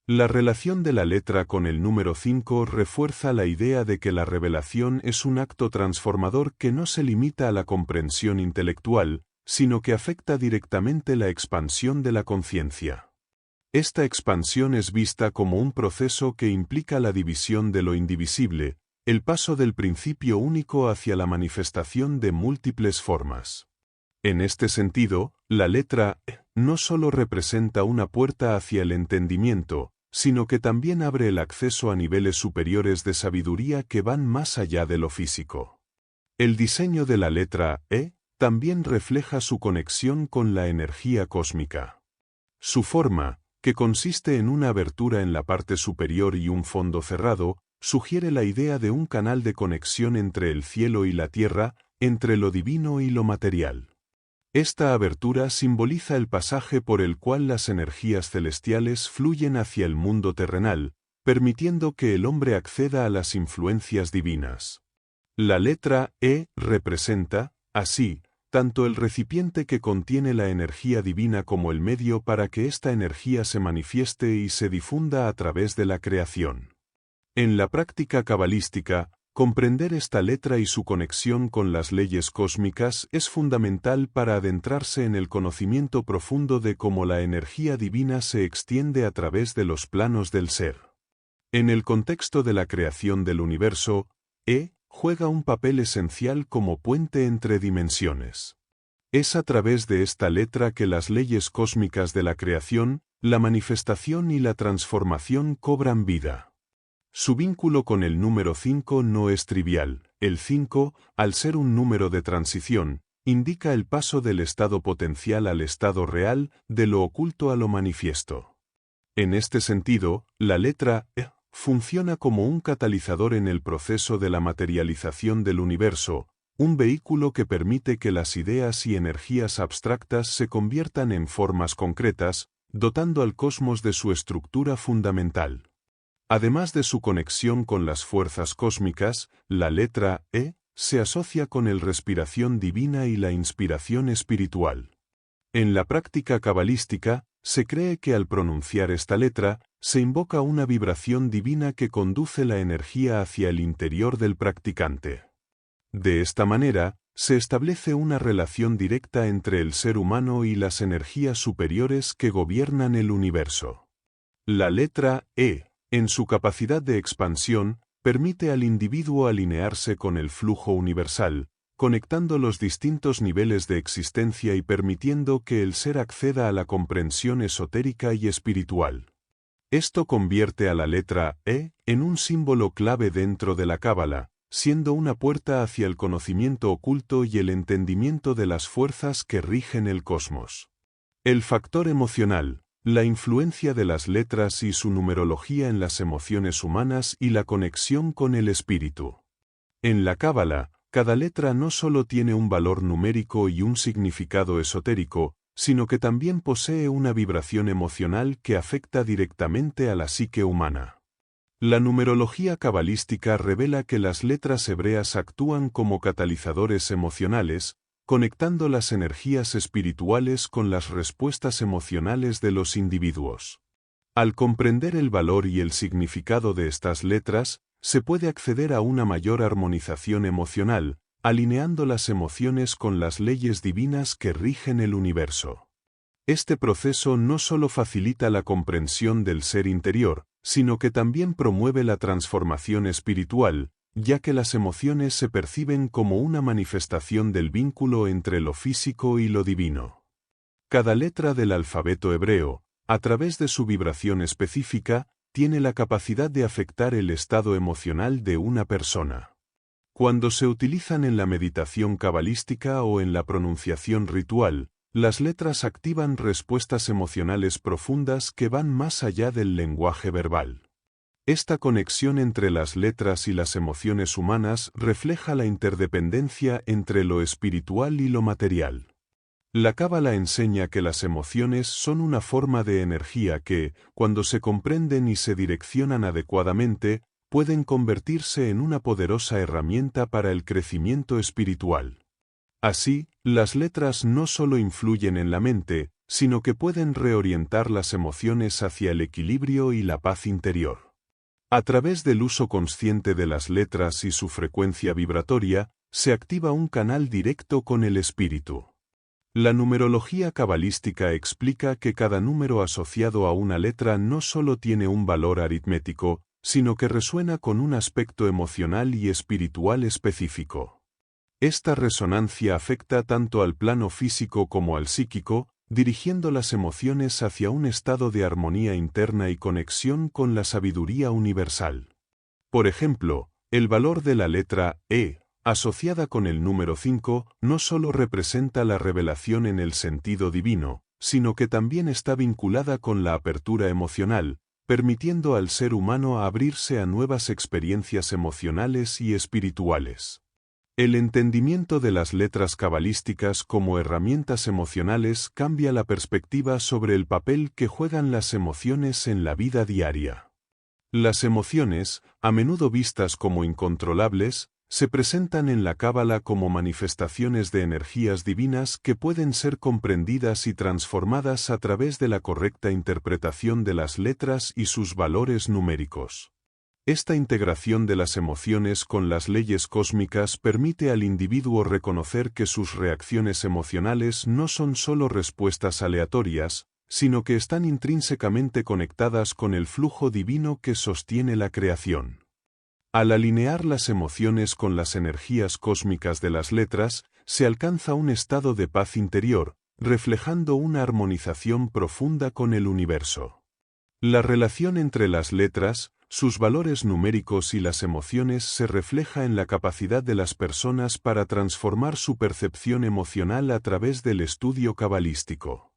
La relación de la letra con el número 5 refuerza la idea de que la revelación es un acto transformador que no se limita a la comprensión intelectual, sino que afecta directamente la expansión de la conciencia. Esta expansión es vista como un proceso que implica la división de lo indivisible, el paso del principio único hacia la manifestación de múltiples formas. En este sentido, la letra E no solo representa una puerta hacia el entendimiento, sino que también abre el acceso a niveles superiores de sabiduría que van más allá de lo físico. El diseño de la letra E también refleja su conexión con la energía cósmica. Su forma, que consiste en una abertura en la parte superior y un fondo cerrado, sugiere la idea de un canal de conexión entre el cielo y la tierra, entre lo divino y lo material. Esta abertura simboliza el pasaje por el cual las energías celestiales fluyen hacia el mundo terrenal, permitiendo que el hombre acceda a las influencias divinas. La letra E representa, así, tanto el recipiente que contiene la energía divina como el medio para que esta energía se manifieste y se difunda a través de la creación. En la práctica cabalística, comprender esta letra y su conexión con las leyes cósmicas es fundamental para adentrarse en el conocimiento profundo de cómo la energía divina se extiende a través de los planos del ser. En el contexto de la creación del universo, E juega un papel esencial como puente entre dimensiones. Es a través de esta letra que las leyes cósmicas de la creación, la manifestación y la transformación cobran vida. Su vínculo con el número 5 no es trivial. El 5, al ser un número de transición, indica el paso del estado potencial al estado real, de lo oculto a lo manifiesto. En este sentido, la letra E funciona como un catalizador en el proceso de la materialización del universo, un vehículo que permite que las ideas y energías abstractas se conviertan en formas concretas, dotando al cosmos de su estructura fundamental. Además de su conexión con las fuerzas cósmicas, la letra E se asocia con la respiración divina y la inspiración espiritual. En la práctica cabalística, se cree que al pronunciar esta letra, se invoca una vibración divina que conduce la energía hacia el interior del practicante. De esta manera, se establece una relación directa entre el ser humano y las energías superiores que gobiernan el universo. La letra E, en su capacidad de expansión, permite al individuo alinearse con el flujo universal, conectando los distintos niveles de existencia y permitiendo que el ser acceda a la comprensión esotérica y espiritual. Esto convierte a la letra E en un símbolo clave dentro de la Cábala, siendo una puerta hacia el conocimiento oculto y el entendimiento de las fuerzas que rigen el cosmos. El factor emocional, la influencia de las letras y su numerología en las emociones humanas y la conexión con el espíritu. En la Cábala, cada letra no solo tiene un valor numérico y un significado esotérico, sino que también posee una vibración emocional que afecta directamente a la psique humana. La numerología cabalística revela que las letras hebreas actúan como catalizadores emocionales, conectando las energías espirituales con las respuestas emocionales de los individuos. Al comprender el valor y el significado de estas letras, se puede acceder a una mayor armonización emocional, alineando las emociones con las leyes divinas que rigen el universo. Este proceso no solo facilita la comprensión del ser interior, sino que también promueve la transformación espiritual, ya que las emociones se perciben como una manifestación del vínculo entre lo físico y lo divino. Cada letra del alfabeto hebreo, a través de su vibración específica, tiene la capacidad de afectar el estado emocional de una persona. Cuando se utilizan en la meditación cabalística o en la pronunciación ritual, las letras activan respuestas emocionales profundas que van más allá del lenguaje verbal. Esta conexión entre las letras y las emociones humanas refleja la interdependencia entre lo espiritual y lo material. La Cábala enseña que las emociones son una forma de energía que, cuando se comprenden y se direccionan adecuadamente, pueden convertirse en una poderosa herramienta para el crecimiento espiritual. Así, las letras no solo influyen en la mente, sino que pueden reorientar las emociones hacia el equilibrio y la paz interior. A través del uso consciente de las letras y su frecuencia vibratoria, se activa un canal directo con el espíritu. La numerología cabalística explica que cada número asociado a una letra no solo tiene un valor aritmético, sino que resuena con un aspecto emocional y espiritual específico. Esta resonancia afecta tanto al plano físico como al psíquico, dirigiendo las emociones hacia un estado de armonía interna y conexión con la sabiduría universal. Por ejemplo, el valor de la letra E, asociada con el número 5, no solo representa la revelación en el sentido divino, sino que también está vinculada con la apertura emocional, permitiendo al ser humano abrirse a nuevas experiencias emocionales y espirituales. El entendimiento de las letras cabalísticas como herramientas emocionales cambia la perspectiva sobre el papel que juegan las emociones en la vida diaria. Las emociones, a menudo vistas como incontrolables, se presentan en la Cábala como manifestaciones de energías divinas que pueden ser comprendidas y transformadas a través de la correcta interpretación de las letras y sus valores numéricos. Esta integración de las emociones con las leyes cósmicas permite al individuo reconocer que sus reacciones emocionales no son solo respuestas aleatorias, sino que están intrínsecamente conectadas con el flujo divino que sostiene la creación. Al alinear las emociones con las energías cósmicas de las letras, se alcanza un estado de paz interior, reflejando una armonización profunda con el universo. La relación entre las letras, sus valores numéricos y las emociones se refleja en la capacidad de las personas para transformar su percepción emocional a través del estudio cabalístico.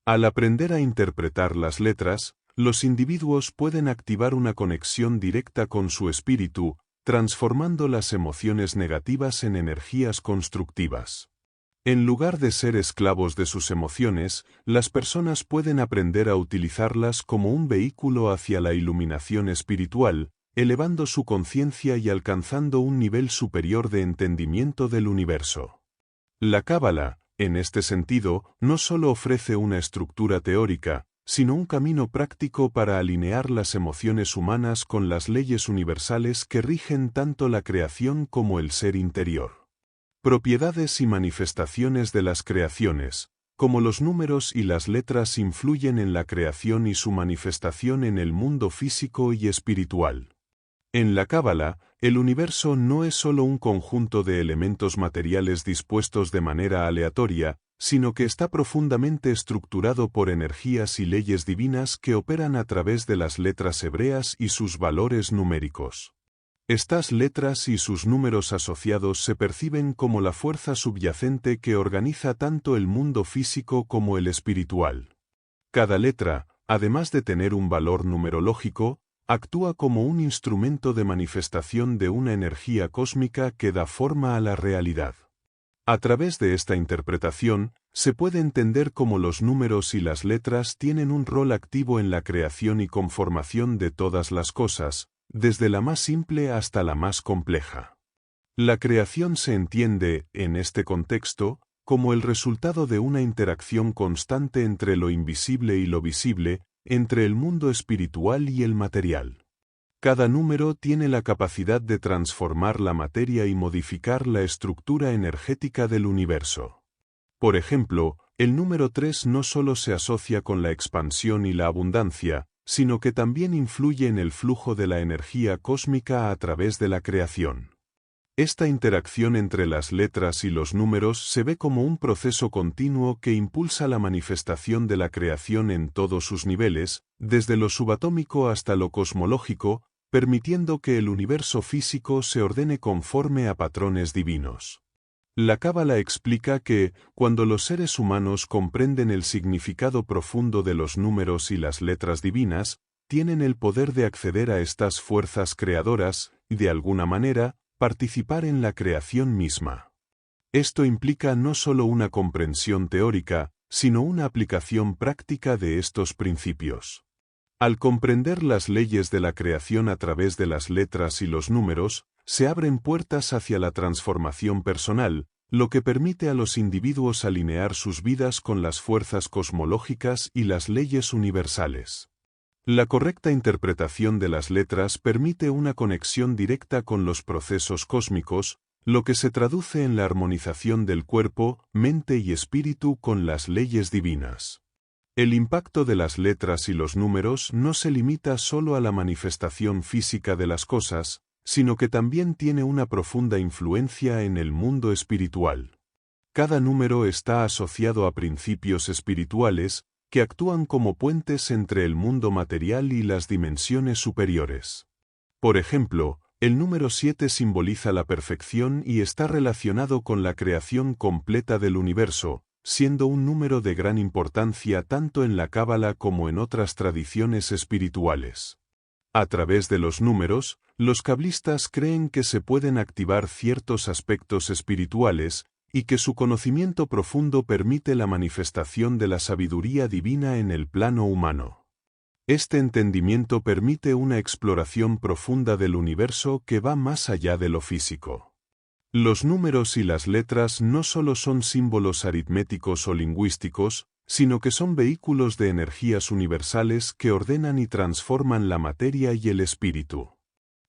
Al aprender a interpretar las letras, los individuos pueden activar una conexión directa con su espíritu, transformando las emociones negativas en energías constructivas. En lugar de ser esclavos de sus emociones, las personas pueden aprender a utilizarlas como un vehículo hacia la iluminación espiritual, elevando su conciencia y alcanzando un nivel superior de entendimiento del universo. La Cábala, en este sentido, no solo ofrece una estructura teórica, sino un camino práctico para alinear las emociones humanas con las leyes universales que rigen tanto la creación como el ser interior. Propiedades y manifestaciones de las creaciones, como los números y las letras influyen en la creación y su manifestación en el mundo físico y espiritual. En la Cábala, el universo no es solo un conjunto de elementos materiales dispuestos de manera aleatoria, sino que está profundamente estructurado por energías y leyes divinas que operan a través de las letras hebreas y sus valores numéricos. Estas letras y sus números asociados se perciben como la fuerza subyacente que organiza tanto el mundo físico como el espiritual. Cada letra, además de tener un valor numerológico, actúa como un instrumento de manifestación de una energía cósmica que da forma a la realidad. A través de esta interpretación, se puede entender cómo los números y las letras tienen un rol activo en la creación y conformación de todas las cosas, desde la más simple hasta la más compleja. La creación se entiende, en este contexto, como el resultado de una interacción constante entre lo invisible y lo visible, entre el mundo espiritual y el material. Cada número tiene la capacidad de transformar la materia y modificar la estructura energética del universo. Por ejemplo, el número 3 no solo se asocia con la expansión y la abundancia, sino que también influye en el flujo de la energía cósmica a través de la creación. Esta interacción entre las letras y los números se ve como un proceso continuo que impulsa la manifestación de la creación en todos sus niveles, desde lo subatómico hasta lo cosmológico, permitiendo que el universo físico se ordene conforme a patrones divinos. La Cábala explica que, cuando los seres humanos comprenden el significado profundo de los números y las letras divinas, tienen el poder de acceder a estas fuerzas creadoras y, de alguna manera, participar en la creación misma. Esto implica no solo una comprensión teórica, sino una aplicación práctica de estos principios. Al comprender las leyes de la creación a través de las letras y los números, se abren puertas hacia la transformación personal, lo que permite a los individuos alinear sus vidas con las fuerzas cosmológicas y las leyes universales. La correcta interpretación de las letras permite una conexión directa con los procesos cósmicos, lo que se traduce en la armonización del cuerpo, mente y espíritu con las leyes divinas. El impacto de las letras y los números no se limita solo a la manifestación física de las cosas, sino que también tiene una profunda influencia en el mundo espiritual. Cada número está asociado a principios espirituales, que actúan como puentes entre el mundo material y las dimensiones superiores. Por ejemplo, el número 7 simboliza la perfección y está relacionado con la creación completa del universo, siendo un número de gran importancia tanto en la Cábala como en otras tradiciones espirituales. A través de los números, los cabalistas creen que se pueden activar ciertos aspectos espirituales, y que su conocimiento profundo permite la manifestación de la sabiduría divina en el plano humano. Este entendimiento permite una exploración profunda del universo que va más allá de lo físico. Los números y las letras no solo son símbolos aritméticos o lingüísticos, sino que son vehículos de energías universales que ordenan y transforman la materia y el espíritu.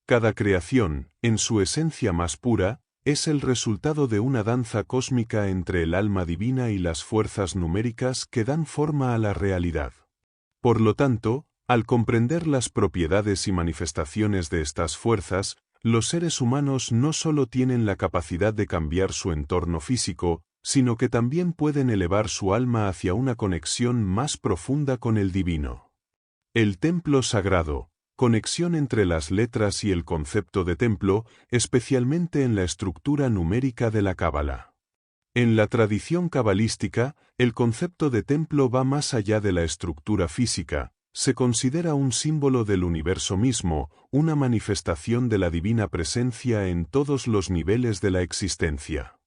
Cada creación, en su esencia más pura, es el resultado de una danza cósmica entre el alma divina y las fuerzas numéricas que dan forma a la realidad. Por lo tanto, al comprender las propiedades y manifestaciones de estas fuerzas, los seres humanos no solo tienen la capacidad de cambiar su entorno físico, sino que también pueden elevar su alma hacia una conexión más profunda con el divino. El templo sagrado, conexión entre las letras y el concepto de templo, especialmente en la estructura numérica de la Cábala. En la tradición cabalística, el concepto de templo va más allá de la estructura física, se considera un símbolo del universo mismo, una manifestación de la divina presencia en todos los niveles de la existencia.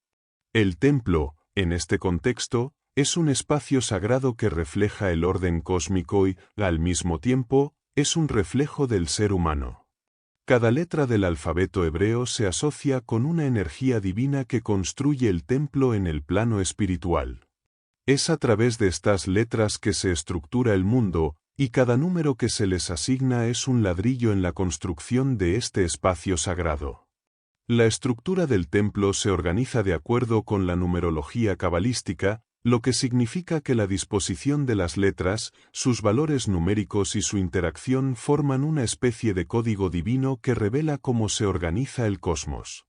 El templo, en este contexto, es un espacio sagrado que refleja el orden cósmico y, al mismo tiempo, es un reflejo del ser humano. Cada letra del alfabeto hebreo se asocia con una energía divina que construye el templo en el plano espiritual. Es a través de estas letras que se estructura el mundo, y cada número que se les asigna es un ladrillo en la construcción de este espacio sagrado. La estructura del templo se organiza de acuerdo con la numerología cabalística, lo que significa que la disposición de las letras, sus valores numéricos y su interacción forman una especie de código divino que revela cómo se organiza el cosmos.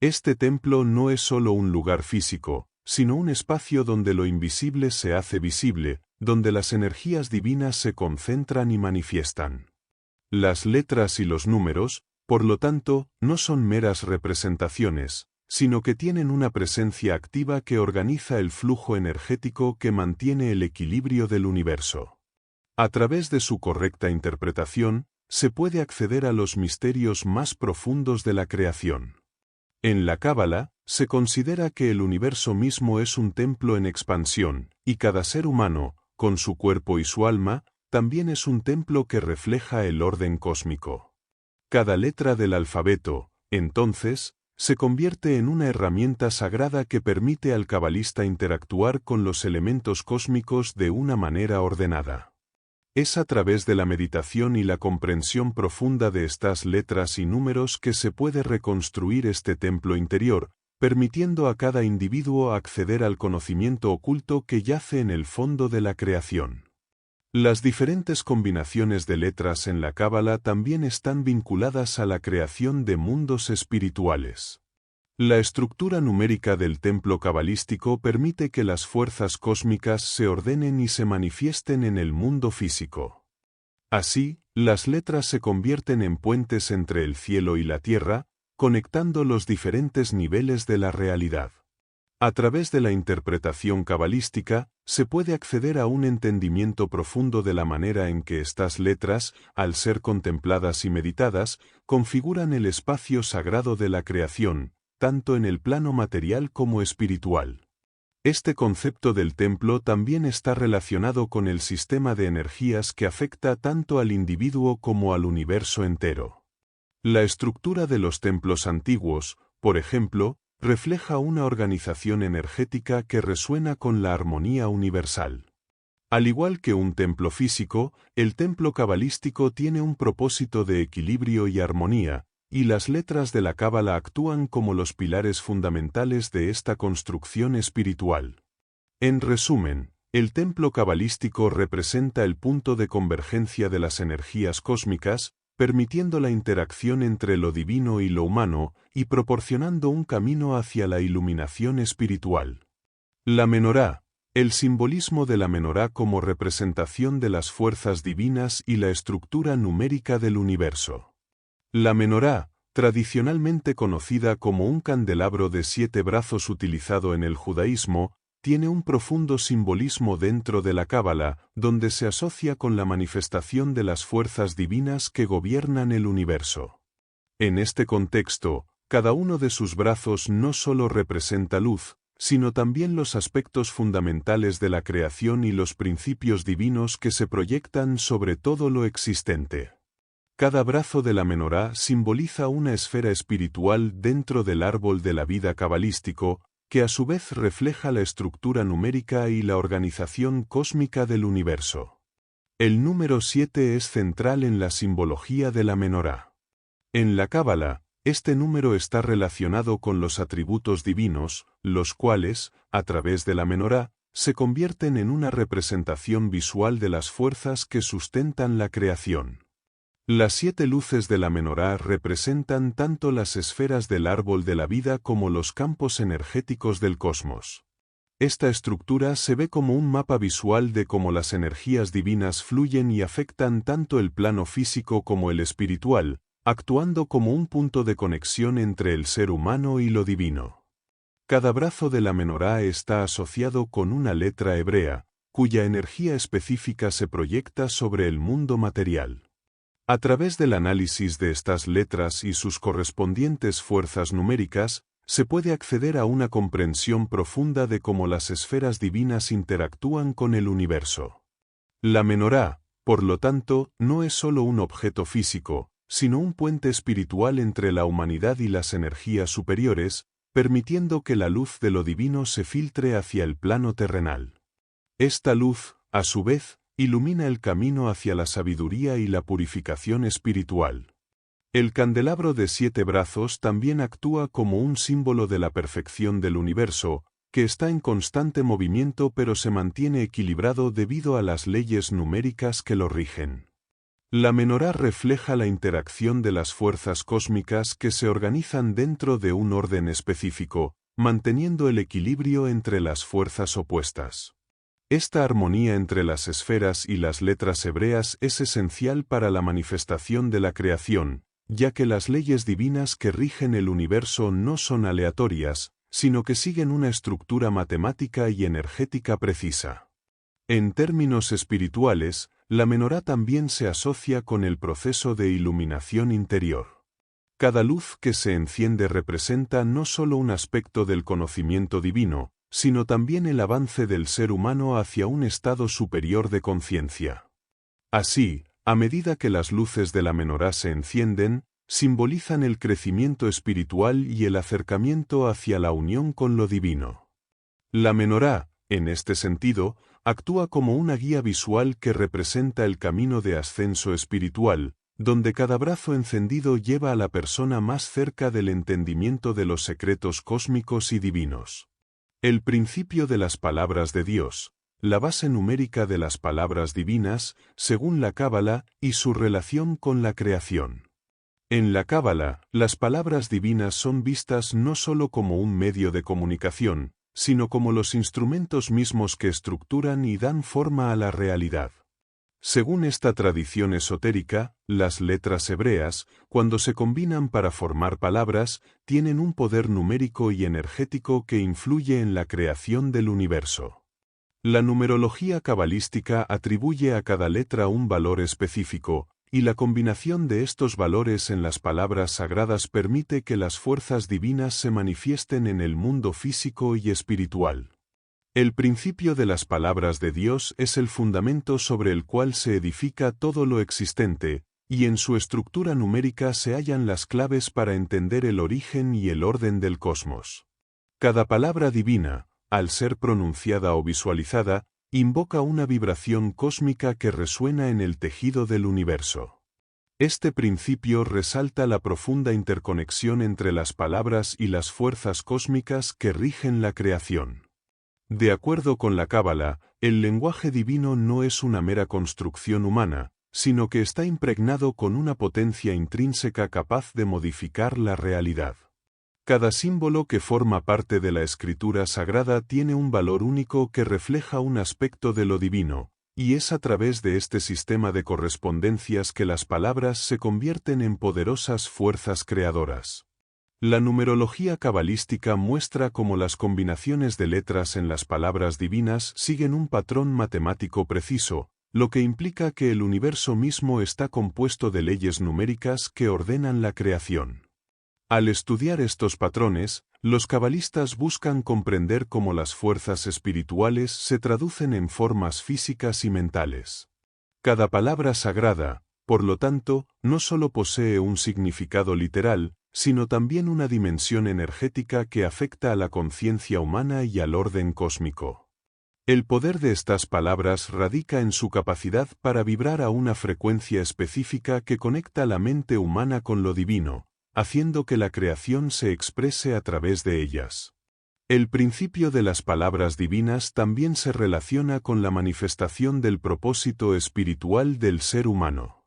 Este templo no es solo un lugar físico, sino un espacio donde lo invisible se hace visible, donde las energías divinas se concentran y manifiestan. Las letras y los números, por lo tanto, no son meras representaciones, sino que tienen una presencia activa que organiza el flujo energético que mantiene el equilibrio del universo. A través de su correcta interpretación, se puede acceder a los misterios más profundos de la creación. En la Cábala, se considera que el universo mismo es un templo en expansión, y cada ser humano, con su cuerpo y su alma, también es un templo que refleja el orden cósmico. Cada letra del alfabeto, entonces, se convierte en una herramienta sagrada que permite al cabalista interactuar con los elementos cósmicos de una manera ordenada. Es a través de la meditación y la comprensión profunda de estas letras y números que se puede reconstruir este templo interior, permitiendo a cada individuo acceder al conocimiento oculto que yace en el fondo de la creación. Las diferentes combinaciones de letras en la Cábala también están vinculadas a la creación de mundos espirituales. La estructura numérica del templo cabalístico permite que las fuerzas cósmicas se ordenen y se manifiesten en el mundo físico. Así, las letras se convierten en puentes entre el cielo y la tierra, conectando los diferentes niveles de la realidad. A través de la interpretación cabalística, se puede acceder a un entendimiento profundo de la manera en que estas letras, al ser contempladas y meditadas, configuran el espacio sagrado de la creación, tanto en el plano material como espiritual. Este concepto del templo también está relacionado con el sistema de energías que afecta tanto al individuo como al universo entero. La estructura de los templos antiguos, por ejemplo, refleja una organización energética que resuena con la armonía universal. Al igual que un templo físico, el templo cabalístico tiene un propósito de equilibrio y armonía, y las letras de la cábala actúan como los pilares fundamentales de esta construcción espiritual. En resumen, el templo cabalístico representa el punto de convergencia de las energías cósmicas, permitiendo la interacción entre lo divino y lo humano, y proporcionando un camino hacia la iluminación espiritual. La menorá. El simbolismo de la menorá como representación de las fuerzas divinas y la estructura numérica del universo. La menorá, tradicionalmente conocida como un candelabro de 7 brazos utilizado en el judaísmo, tiene un profundo simbolismo dentro de la cábala, donde se asocia con la manifestación de las fuerzas divinas que gobiernan el universo. En este contexto, cada uno de sus brazos no solo representa luz, sino también los aspectos fundamentales de la creación y los principios divinos que se proyectan sobre todo lo existente. Cada brazo de la menorá simboliza una esfera espiritual dentro del árbol de la vida cabalístico, que a su vez refleja la estructura numérica y la organización cósmica del universo. El número 7 es central en la simbología de la menorá. En la cábala, este número está relacionado con los atributos divinos, los cuales, a través de la menorá, se convierten en una representación visual de las fuerzas que sustentan la creación. Las 7 luces de la menorá representan tanto las esferas del árbol de la vida como los campos energéticos del cosmos. Esta estructura se ve como un mapa visual de cómo las energías divinas fluyen y afectan tanto el plano físico como el espiritual, actuando como un punto de conexión entre el ser humano y lo divino. Cada brazo de la menorá está asociado con una letra hebrea, cuya energía específica se proyecta sobre el mundo material. A través del análisis de estas letras y sus correspondientes fuerzas numéricas, se puede acceder a una comprensión profunda de cómo las esferas divinas interactúan con el universo. La menorá, por lo tanto, no es solo un objeto físico, sino un puente espiritual entre la humanidad y las energías superiores, permitiendo que la luz de lo divino se filtre hacia el plano terrenal. Esta luz, a su vez, ilumina el camino hacia la sabiduría y la purificación espiritual. El candelabro de 7 brazos también actúa como un símbolo de la perfección del universo, que está en constante movimiento pero se mantiene equilibrado debido a las leyes numéricas que lo rigen. La menorá refleja la interacción de las fuerzas cósmicas que se organizan dentro de un orden específico, manteniendo el equilibrio entre las fuerzas opuestas. Esta armonía entre las esferas y las letras hebreas es esencial para la manifestación de la creación, ya que las leyes divinas que rigen el universo no son aleatorias, sino que siguen una estructura matemática y energética precisa. En términos espirituales, la menorá también se asocia con el proceso de iluminación interior. Cada luz que se enciende representa no solo un aspecto del conocimiento divino, sino también el avance del ser humano hacia un estado superior de conciencia. Así, a medida que las luces de la menorá se encienden, simbolizan el crecimiento espiritual y el acercamiento hacia la unión con lo divino. La menorá, en este sentido, actúa como una guía visual que representa el camino de ascenso espiritual, donde cada brazo encendido lleva a la persona más cerca del entendimiento de los secretos cósmicos y divinos. El principio de las palabras de Dios, la base numérica de las palabras divinas, según la cábala, y su relación con la creación. En la cábala, las palabras divinas son vistas no solo como un medio de comunicación, sino como los instrumentos mismos que estructuran y dan forma a la realidad. Según esta tradición esotérica, las letras hebreas, cuando se combinan para formar palabras, tienen un poder numérico y energético que influye en la creación del universo. La numerología cabalística atribuye a cada letra un valor específico, y la combinación de estos valores en las palabras sagradas permite que las fuerzas divinas se manifiesten en el mundo físico y espiritual. El principio de las palabras de Dios es el fundamento sobre el cual se edifica todo lo existente, y en su estructura numérica se hallan las claves para entender el origen y el orden del cosmos. Cada palabra divina, al ser pronunciada o visualizada, invoca una vibración cósmica que resuena en el tejido del universo. Este principio resalta la profunda interconexión entre las palabras y las fuerzas cósmicas que rigen la creación. De acuerdo con la Cábala, el lenguaje divino no es una mera construcción humana, sino que está impregnado con una potencia intrínseca capaz de modificar la realidad. Cada símbolo que forma parte de la escritura sagrada tiene un valor único que refleja un aspecto de lo divino, y es a través de este sistema de correspondencias que las palabras se convierten en poderosas fuerzas creadoras. La numerología cabalística muestra cómo las combinaciones de letras en las palabras divinas siguen un patrón matemático preciso, lo que implica que el universo mismo está compuesto de leyes numéricas que ordenan la creación. Al estudiar estos patrones, los cabalistas buscan comprender cómo las fuerzas espirituales se traducen en formas físicas y mentales. Cada palabra sagrada, por lo tanto, no solo posee un significado literal, sino también una dimensión energética que afecta a la conciencia humana y al orden cósmico. El poder de estas palabras radica en su capacidad para vibrar a una frecuencia específica que conecta la mente humana con lo divino, haciendo que la creación se exprese a través de ellas. El principio de las palabras divinas también se relaciona con la manifestación del propósito espiritual del ser humano.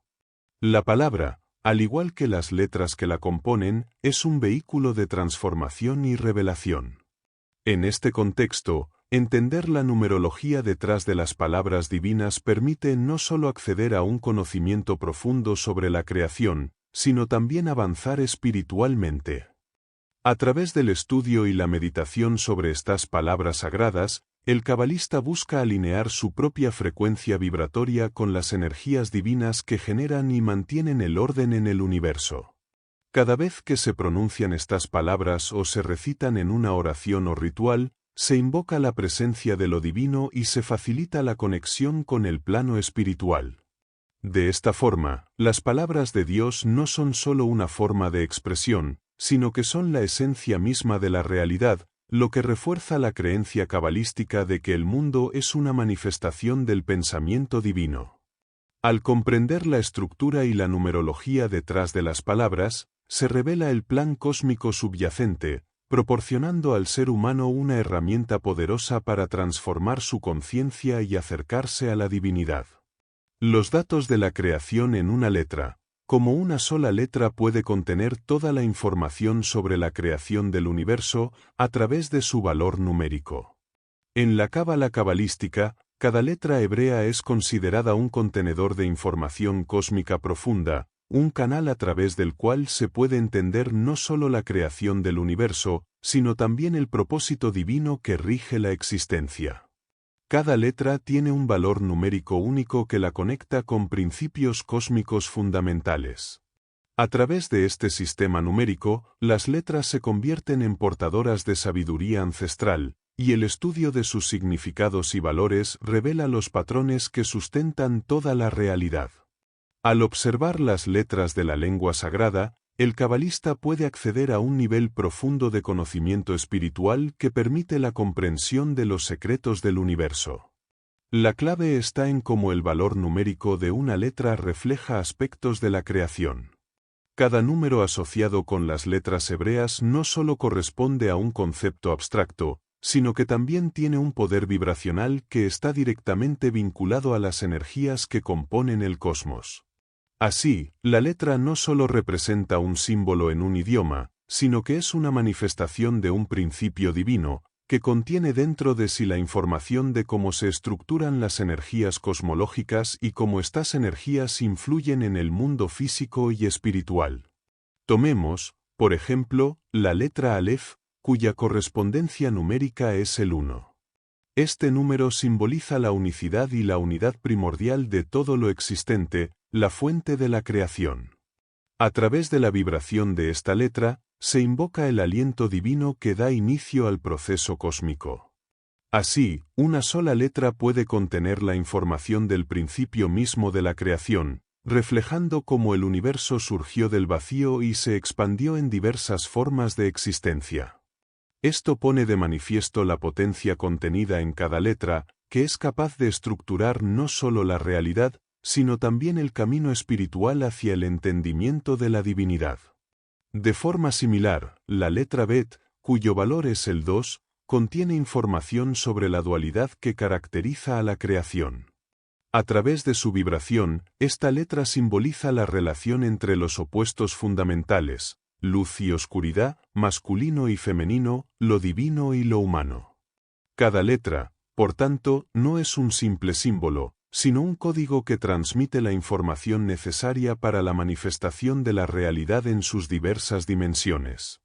La palabra, al igual que las letras que la componen, es un vehículo de transformación y revelación. En este contexto, entender la numerología detrás de las palabras divinas permite no solo acceder a un conocimiento profundo sobre la creación, sino también avanzar espiritualmente. A través del estudio y la meditación sobre estas palabras sagradas, el cabalista busca alinear su propia frecuencia vibratoria con las energías divinas que generan y mantienen el orden en el universo. Cada vez que se pronuncian estas palabras o se recitan en una oración o ritual, se invoca la presencia de lo divino y se facilita la conexión con el plano espiritual. De esta forma, las palabras de Dios no son solo una forma de expresión, sino que son la esencia misma de la realidad, lo que refuerza la creencia cabalística de que el mundo es una manifestación del pensamiento divino. Al comprender la estructura y la numerología detrás de las palabras, se revela el plan cósmico subyacente, proporcionando al ser humano una herramienta poderosa para transformar su conciencia y acercarse a la divinidad. Los datos de la creación en una letra. Como una sola letra puede contener toda la información sobre la creación del universo a través de su valor numérico. En la cábala cabalística, cada letra hebrea es considerada un contenedor de información cósmica profunda, un canal a través del cual se puede entender no solo la creación del universo, sino también el propósito divino que rige la existencia. Cada letra tiene un valor numérico único que la conecta con principios cósmicos fundamentales. A través de este sistema numérico, las letras se convierten en portadoras de sabiduría ancestral, y el estudio de sus significados y valores revela los patrones que sustentan toda la realidad. Al observar las letras de la lengua sagrada, el cabalista puede acceder a un nivel profundo de conocimiento espiritual que permite la comprensión de los secretos del universo. La clave está en cómo el valor numérico de una letra refleja aspectos de la creación. Cada número asociado con las letras hebreas no solo corresponde a un concepto abstracto, sino que también tiene un poder vibracional que está directamente vinculado a las energías que componen el cosmos. Así, la letra no solo representa un símbolo en un idioma, sino que es una manifestación de un principio divino, que contiene dentro de sí la información de cómo se estructuran las energías cosmológicas y cómo estas energías influyen en el mundo físico y espiritual. Tomemos, por ejemplo, la letra Aleph, cuya correspondencia numérica es el 1. Este número simboliza la unicidad y la unidad primordial de todo lo existente, la fuente de la creación. A través de la vibración de esta letra, se invoca el aliento divino que da inicio al proceso cósmico. Así, una sola letra puede contener la información del principio mismo de la creación, reflejando cómo el universo surgió del vacío y se expandió en diversas formas de existencia. Esto pone de manifiesto la potencia contenida en cada letra, que es capaz de estructurar no solo la realidad, sino también el camino espiritual hacia el entendimiento de la divinidad. De forma similar, la letra Bet, cuyo valor es el 2, contiene información sobre la dualidad que caracteriza a la creación. A través de su vibración, esta letra simboliza la relación entre los opuestos fundamentales, luz y oscuridad, masculino y femenino, lo divino y lo humano. Cada letra, por tanto, no es un simple símbolo, sino un código que transmite la información necesaria para la manifestación de la realidad en sus diversas dimensiones.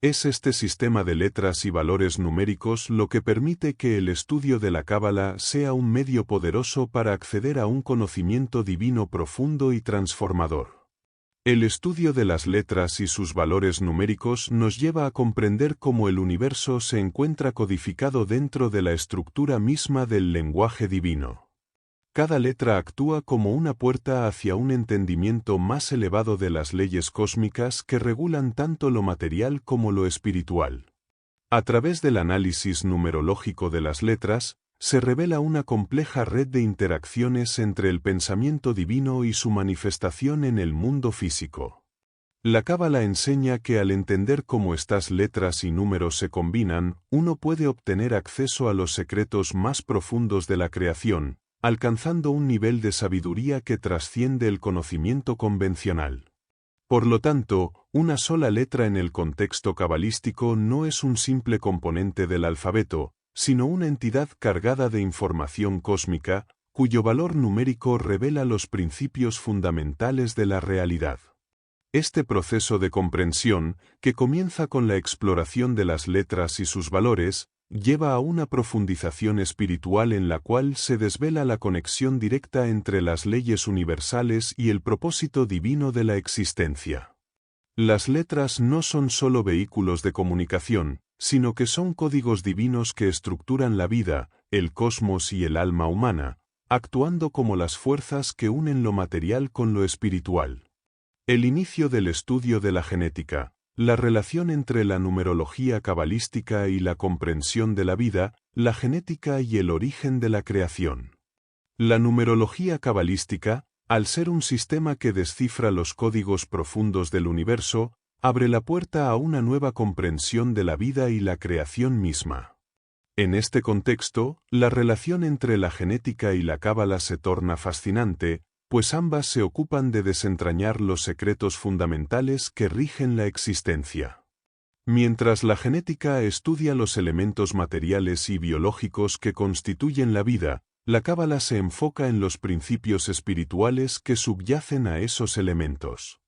Es este sistema de letras y valores numéricos lo que permite que el estudio de la Cábala sea un medio poderoso para acceder a un conocimiento divino profundo y transformador. El estudio de las letras y sus valores numéricos nos lleva a comprender cómo el universo se encuentra codificado dentro de la estructura misma del lenguaje divino. Cada letra actúa como una puerta hacia un entendimiento más elevado de las leyes cósmicas que regulan tanto lo material como lo espiritual. A través del análisis numerológico de las letras, se revela una compleja red de interacciones entre el pensamiento divino y su manifestación en el mundo físico. La Cábala enseña que al entender cómo estas letras y números se combinan, uno puede obtener acceso a los secretos más profundos de la creación, alcanzando un nivel de sabiduría que trasciende el conocimiento convencional. Por lo tanto, una sola letra en el contexto cabalístico no es un simple componente del alfabeto, sino una entidad cargada de información cósmica, cuyo valor numérico revela los principios fundamentales de la realidad. Este proceso de comprensión, que comienza con la exploración de las letras y sus valores, lleva a una profundización espiritual en la cual se desvela la conexión directa entre las leyes universales y el propósito divino de la existencia. Las letras no son solo vehículos de comunicación, sino que son códigos divinos que estructuran la vida, el cosmos y el alma humana, actuando como las fuerzas que unen lo material con lo espiritual. El inicio del estudio de la genética, la relación entre la numerología cabalística y la comprensión de la vida, la genética y el origen de la creación. La numerología cabalística, al ser un sistema que descifra los códigos profundos del universo, abre la puerta a una nueva comprensión de la vida y la creación misma. En este contexto, la relación entre la genética y la Cábala se torna fascinante, pues ambas se ocupan de desentrañar los secretos fundamentales que rigen la existencia. Mientras la genética estudia los elementos materiales y biológicos que constituyen la vida, la Cábala se enfoca en los principios espirituales que subyacen a esos elementos.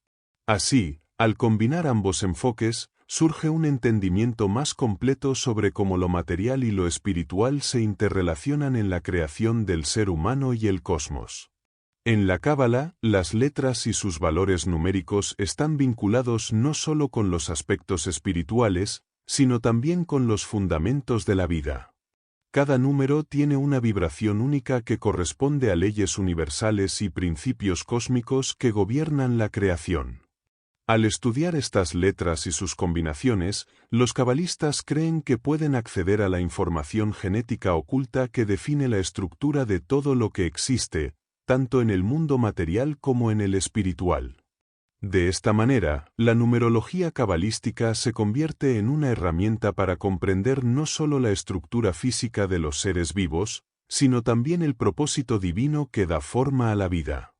Así, al combinar ambos enfoques, surge un entendimiento más completo sobre cómo lo material y lo espiritual se interrelacionan en la creación del ser humano y el cosmos. En la Cábala, las letras y sus valores numéricos están vinculados no solo con los aspectos espirituales, sino también con los fundamentos de la vida. Cada número tiene una vibración única que corresponde a leyes universales y principios cósmicos que gobiernan la creación. Al estudiar estas letras y sus combinaciones, los cabalistas creen que pueden acceder a la información genética oculta que define la estructura de todo lo que existe, tanto en el mundo material como en el espiritual. De esta manera, la numerología cabalística se convierte en una herramienta para comprender no solo la estructura física de los seres vivos, sino también el propósito divino que da forma a la vida.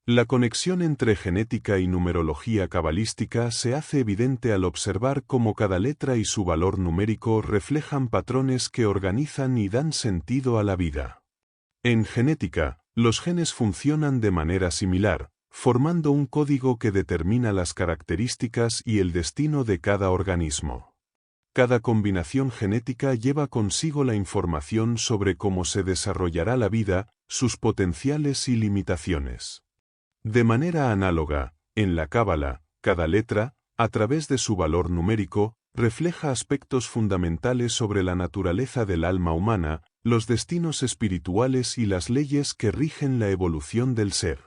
La conexión entre genética y numerología cabalística se hace evidente al observar cómo cada letra y su valor numérico reflejan patrones que organizan y dan sentido a la vida. En genética, los genes funcionan de manera similar, formando un código que determina las características y el destino de cada organismo. Cada combinación genética lleva consigo la información sobre cómo se desarrollará la vida, sus potenciales y limitaciones. De manera análoga, en la Cábala, cada letra, a través de su valor numérico, refleja aspectos fundamentales sobre la naturaleza del alma humana, los destinos espirituales y las leyes que rigen la evolución del ser.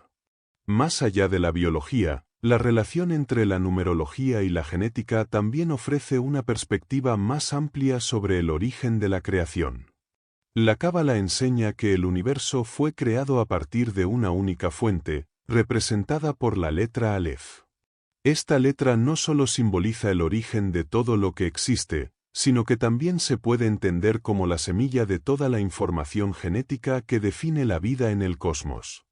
Más allá de la biología, la relación entre la numerología y la genética también ofrece una perspectiva más amplia sobre el origen de la creación. La Cábala enseña que el universo fue creado a partir de una única fuente, representada por la letra Aleph. Esta letra no solo simboliza el origen de todo lo que existe, sino que también se puede entender como la semilla de toda la información genética que define la vida en el cosmos.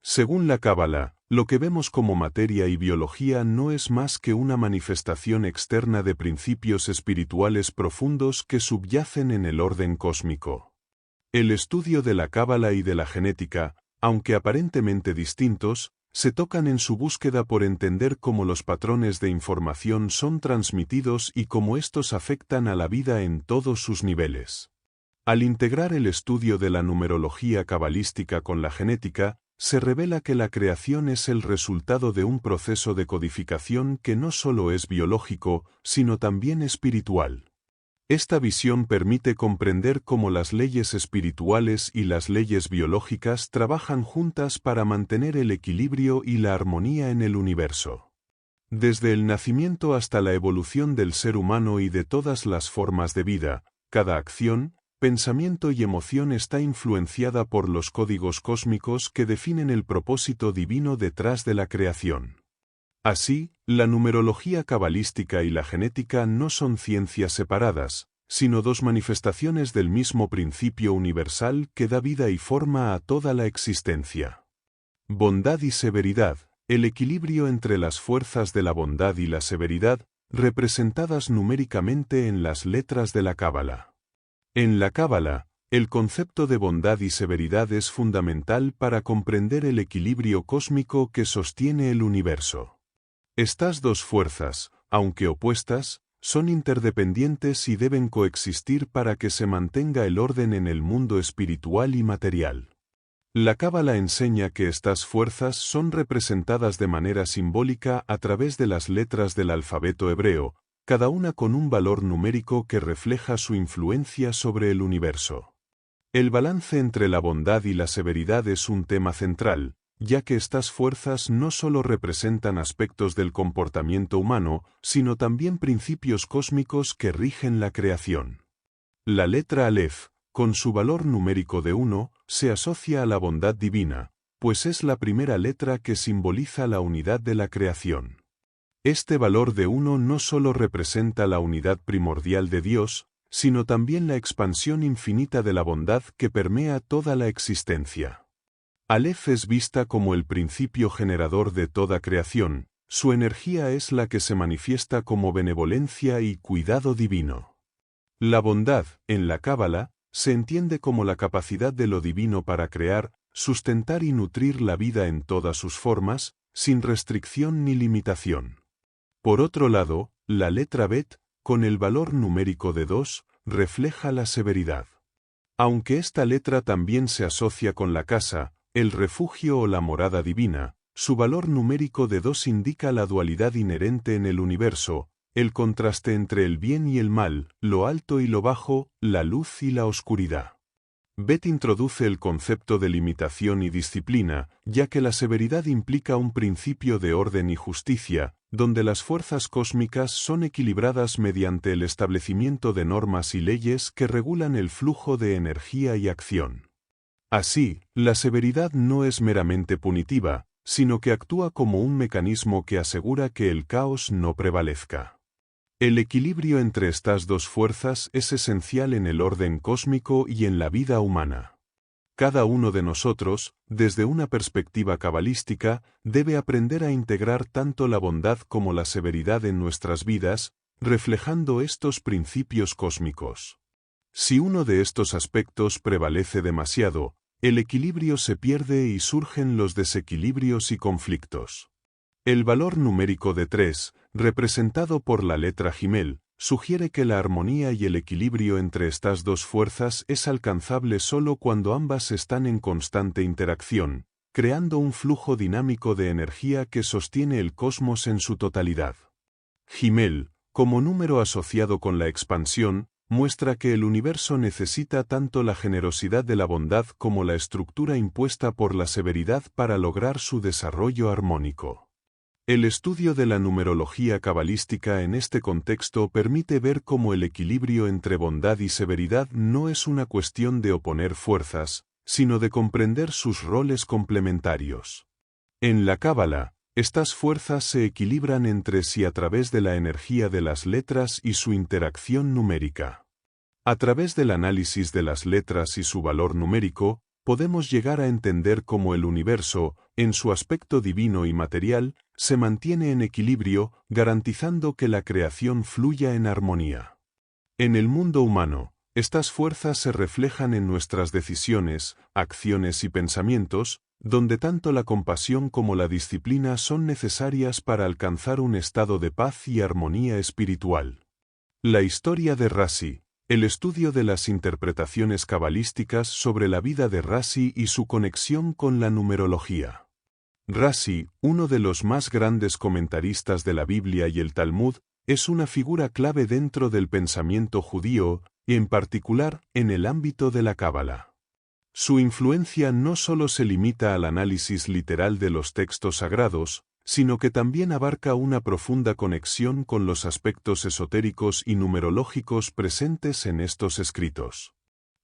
Según la Cábala, lo que vemos como materia y biología no es más que una manifestación externa de principios espirituales profundos que subyacen en el orden cósmico. El estudio de la Cábala y de la genética, aunque aparentemente distintos, se tocan en su búsqueda por entender cómo los patrones de información son transmitidos y cómo estos afectan a la vida en todos sus niveles. Al integrar el estudio de la numerología cabalística con la genética, se revela que la creación es el resultado de un proceso de codificación que no solo es biológico, sino también espiritual. Esta visión permite comprender cómo las leyes espirituales y las leyes biológicas trabajan juntas para mantener el equilibrio y la armonía en el universo. Desde el nacimiento hasta la evolución del ser humano y de todas las formas de vida, cada acción, pensamiento y emoción está influenciada por los códigos cósmicos que definen el propósito divino detrás de la creación. Así, la numerología cabalística y la genética no son ciencias separadas, sino dos manifestaciones del mismo principio universal que da vida y forma a toda la existencia. Bondad y severidad, el equilibrio entre las fuerzas de la bondad y la severidad, representadas numéricamente en las letras de la Cábala. En la Cábala, el concepto de bondad y severidad es fundamental para comprender el equilibrio cósmico que sostiene el universo. Estas dos fuerzas, aunque opuestas, son interdependientes y deben coexistir para que se mantenga el orden en el mundo espiritual y material. La Cábala enseña que estas fuerzas son representadas de manera simbólica a través de las letras del alfabeto hebreo, cada una con un valor numérico que refleja su influencia sobre el universo. El balance entre la bondad y la severidad es un tema central, ya que estas fuerzas no solo representan aspectos del comportamiento humano, sino también principios cósmicos que rigen la creación. La letra Aleph, con su valor numérico de 1, se asocia a la bondad divina, pues es la primera letra que simboliza la unidad de la creación. Este valor de 1 no solo representa la unidad primordial de Dios, sino también la expansión infinita de la bondad que permea toda la existencia. Aleph es vista como el principio generador de toda creación, su energía es la que se manifiesta como benevolencia y cuidado divino. La bondad, en la Cábala, se entiende como la capacidad de lo divino para crear, sustentar y nutrir la vida en todas sus formas, sin restricción ni limitación. Por otro lado, la letra Bet, con el valor numérico de 2, refleja la severidad. Aunque esta letra también se asocia con la casa, el refugio o la morada divina, su valor numérico de 2 indica la dualidad inherente en el universo, el contraste entre el bien y el mal, lo alto y lo bajo, la luz y la oscuridad. Bet introduce el concepto de limitación y disciplina, ya que la severidad implica un principio de orden y justicia, donde las fuerzas cósmicas son equilibradas mediante el establecimiento de normas y leyes que regulan el flujo de energía y acción. Así, la severidad no es meramente punitiva, sino que actúa como un mecanismo que asegura que el caos no prevalezca. El equilibrio entre estas dos fuerzas es esencial en el orden cósmico y en la vida humana. Cada uno de nosotros, desde una perspectiva cabalística, debe aprender a integrar tanto la bondad como la severidad en nuestras vidas, reflejando estos principios cósmicos. Si uno de estos aspectos prevalece demasiado, el equilibrio se pierde y surgen los desequilibrios y conflictos. El valor numérico de 3, representado por la letra Gimel, sugiere que la armonía y el equilibrio entre estas dos fuerzas es alcanzable solo cuando ambas están en constante interacción, creando un flujo dinámico de energía que sostiene el cosmos en su totalidad. Gimel, como número asociado con la expansión, muestra que el universo necesita tanto la generosidad de la bondad como la estructura impuesta por la severidad para lograr su desarrollo armónico. El estudio de la numerología cabalística en este contexto permite ver cómo el equilibrio entre bondad y severidad no es una cuestión de oponer fuerzas, sino de comprender sus roles complementarios. En la Cábala, estas fuerzas se equilibran entre sí a través de la energía de las letras y su interacción numérica. A través del análisis de las letras y su valor numérico, podemos llegar a entender cómo el universo, en su aspecto divino y material, se mantiene en equilibrio, garantizando que la creación fluya en armonía. En el mundo humano, estas fuerzas se reflejan en nuestras decisiones, acciones y pensamientos, donde tanto la compasión como la disciplina son necesarias para alcanzar un estado de paz y armonía espiritual. La historia de Rashi. El estudio de las interpretaciones cabalísticas sobre la vida de Rashi y su conexión con la numerología. Rashi, uno de los más grandes comentaristas de la Biblia y el Talmud, es una figura clave dentro del pensamiento judío, y en particular, en el ámbito de la Cábala. Su influencia no solo se limita al análisis literal de los textos sagrados, sino que también abarca una profunda conexión con los aspectos esotéricos y numerológicos presentes en estos escritos.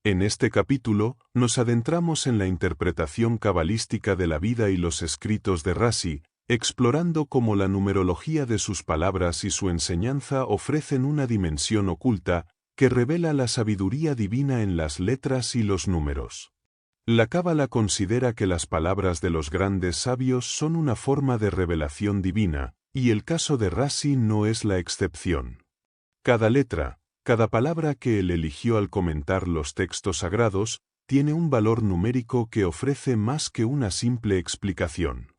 En este capítulo, nos adentramos en la interpretación cabalística de la vida y los escritos de Rashi, explorando cómo la numerología de sus palabras y su enseñanza ofrecen una dimensión oculta que revela la sabiduría divina en las letras y los números. La Cábala considera que las palabras de los grandes sabios son una forma de revelación divina, y el caso de Rashi no es la excepción. Cada letra, cada palabra que él eligió al comentar los textos sagrados, tiene un valor numérico que ofrece más que una simple explicación.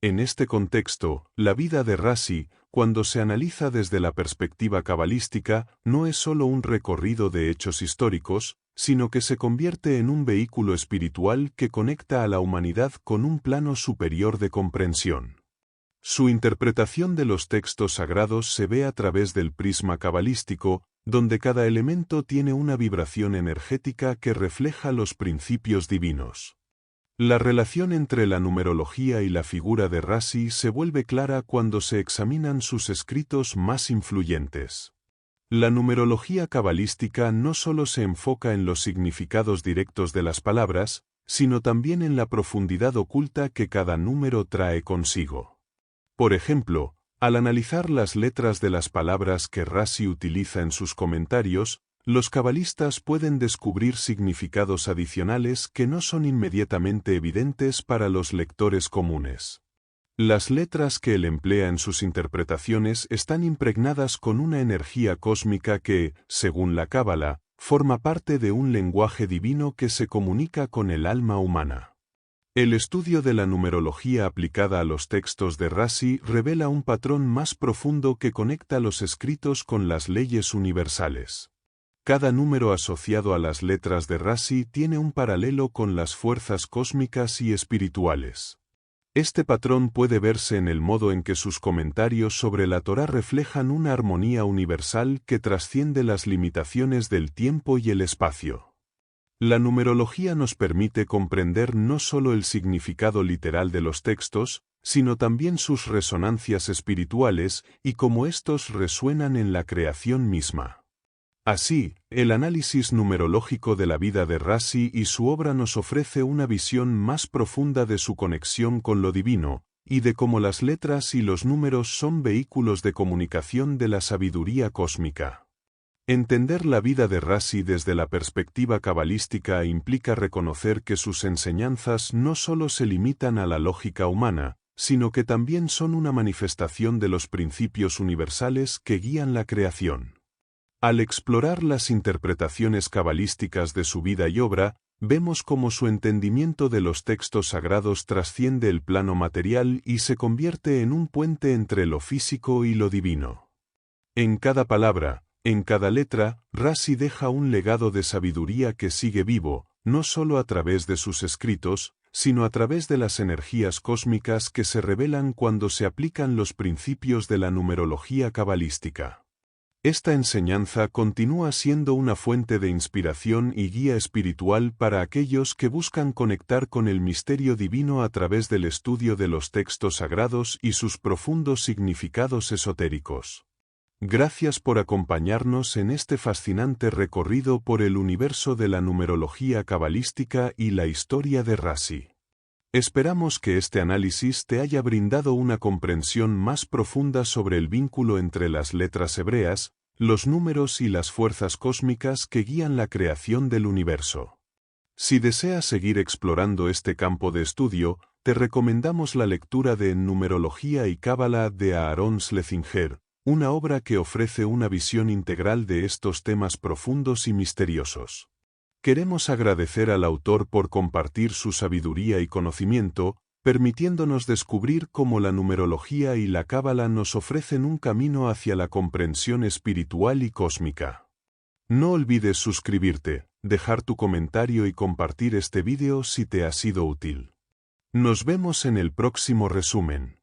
En este contexto, la vida de Rashi, cuando se analiza desde la perspectiva cabalística, no es solo un recorrido de hechos históricos, sino que se convierte en un vehículo espiritual que conecta a la humanidad con un plano superior de comprensión. Su interpretación de los textos sagrados se ve a través del prisma cabalístico, donde cada elemento tiene una vibración energética que refleja los principios divinos. La relación entre la numerología y la figura de Rashi se vuelve clara cuando se examinan sus escritos más influyentes. La numerología cabalística no solo se enfoca en los significados directos de las palabras, sino también en la profundidad oculta que cada número trae consigo. Por ejemplo, al analizar las letras de las palabras que Rashi utiliza en sus comentarios, los cabalistas pueden descubrir significados adicionales que no son inmediatamente evidentes para los lectores comunes. Las letras que él emplea en sus interpretaciones están impregnadas con una energía cósmica que, según la Cábala, forma parte de un lenguaje divino que se comunica con el alma humana. El estudio de la numerología aplicada a los textos de Rashi revela un patrón más profundo que conecta los escritos con las leyes universales. Cada número asociado a las letras de Rashi tiene un paralelo con las fuerzas cósmicas y espirituales. Este patrón puede verse en el modo en que sus comentarios sobre la Torá reflejan una armonía universal que trasciende las limitaciones del tiempo y el espacio. La numerología nos permite comprender no solo el significado literal de los textos, sino también sus resonancias espirituales y cómo estos resuenan en la creación misma. Así, el análisis numerológico de la vida de Rashi y su obra nos ofrece una visión más profunda de su conexión con lo divino, y de cómo las letras y los números son vehículos de comunicación de la sabiduría cósmica. Entender la vida de Rashi desde la perspectiva cabalística implica reconocer que sus enseñanzas no solo se limitan a la lógica humana, sino que también son una manifestación de los principios universales que guían la creación. Al explorar las interpretaciones cabalísticas de su vida y obra, vemos cómo su entendimiento de los textos sagrados trasciende el plano material y se convierte en un puente entre lo físico y lo divino. En cada palabra, en cada letra, Rashi deja un legado de sabiduría que sigue vivo, no solo a través de sus escritos, sino a través de las energías cósmicas que se revelan cuando se aplican los principios de la numerología cabalística. Esta enseñanza continúa siendo una fuente de inspiración y guía espiritual para aquellos que buscan conectar con el misterio divino a través del estudio de los textos sagrados y sus profundos significados esotéricos. Gracias por acompañarnos en este fascinante recorrido por el universo de la numerología cabalística y la historia de Rashi. Esperamos que este análisis te haya brindado una comprensión más profunda sobre el vínculo entre las letras hebreas, los números y las fuerzas cósmicas que guían la creación del universo. Si deseas seguir explorando este campo de estudio, te recomendamos la lectura de Numerología y Cábala de Aaron Schlesinger, una obra que ofrece una visión integral de estos temas profundos y misteriosos. Queremos agradecer al autor por compartir su sabiduría y conocimiento, permitiéndonos descubrir cómo la numerología y la cábala nos ofrecen un camino hacia la comprensión espiritual y cósmica. No olvides suscribirte, dejar tu comentario y compartir este vídeo si te ha sido útil. Nos vemos en el próximo resumen.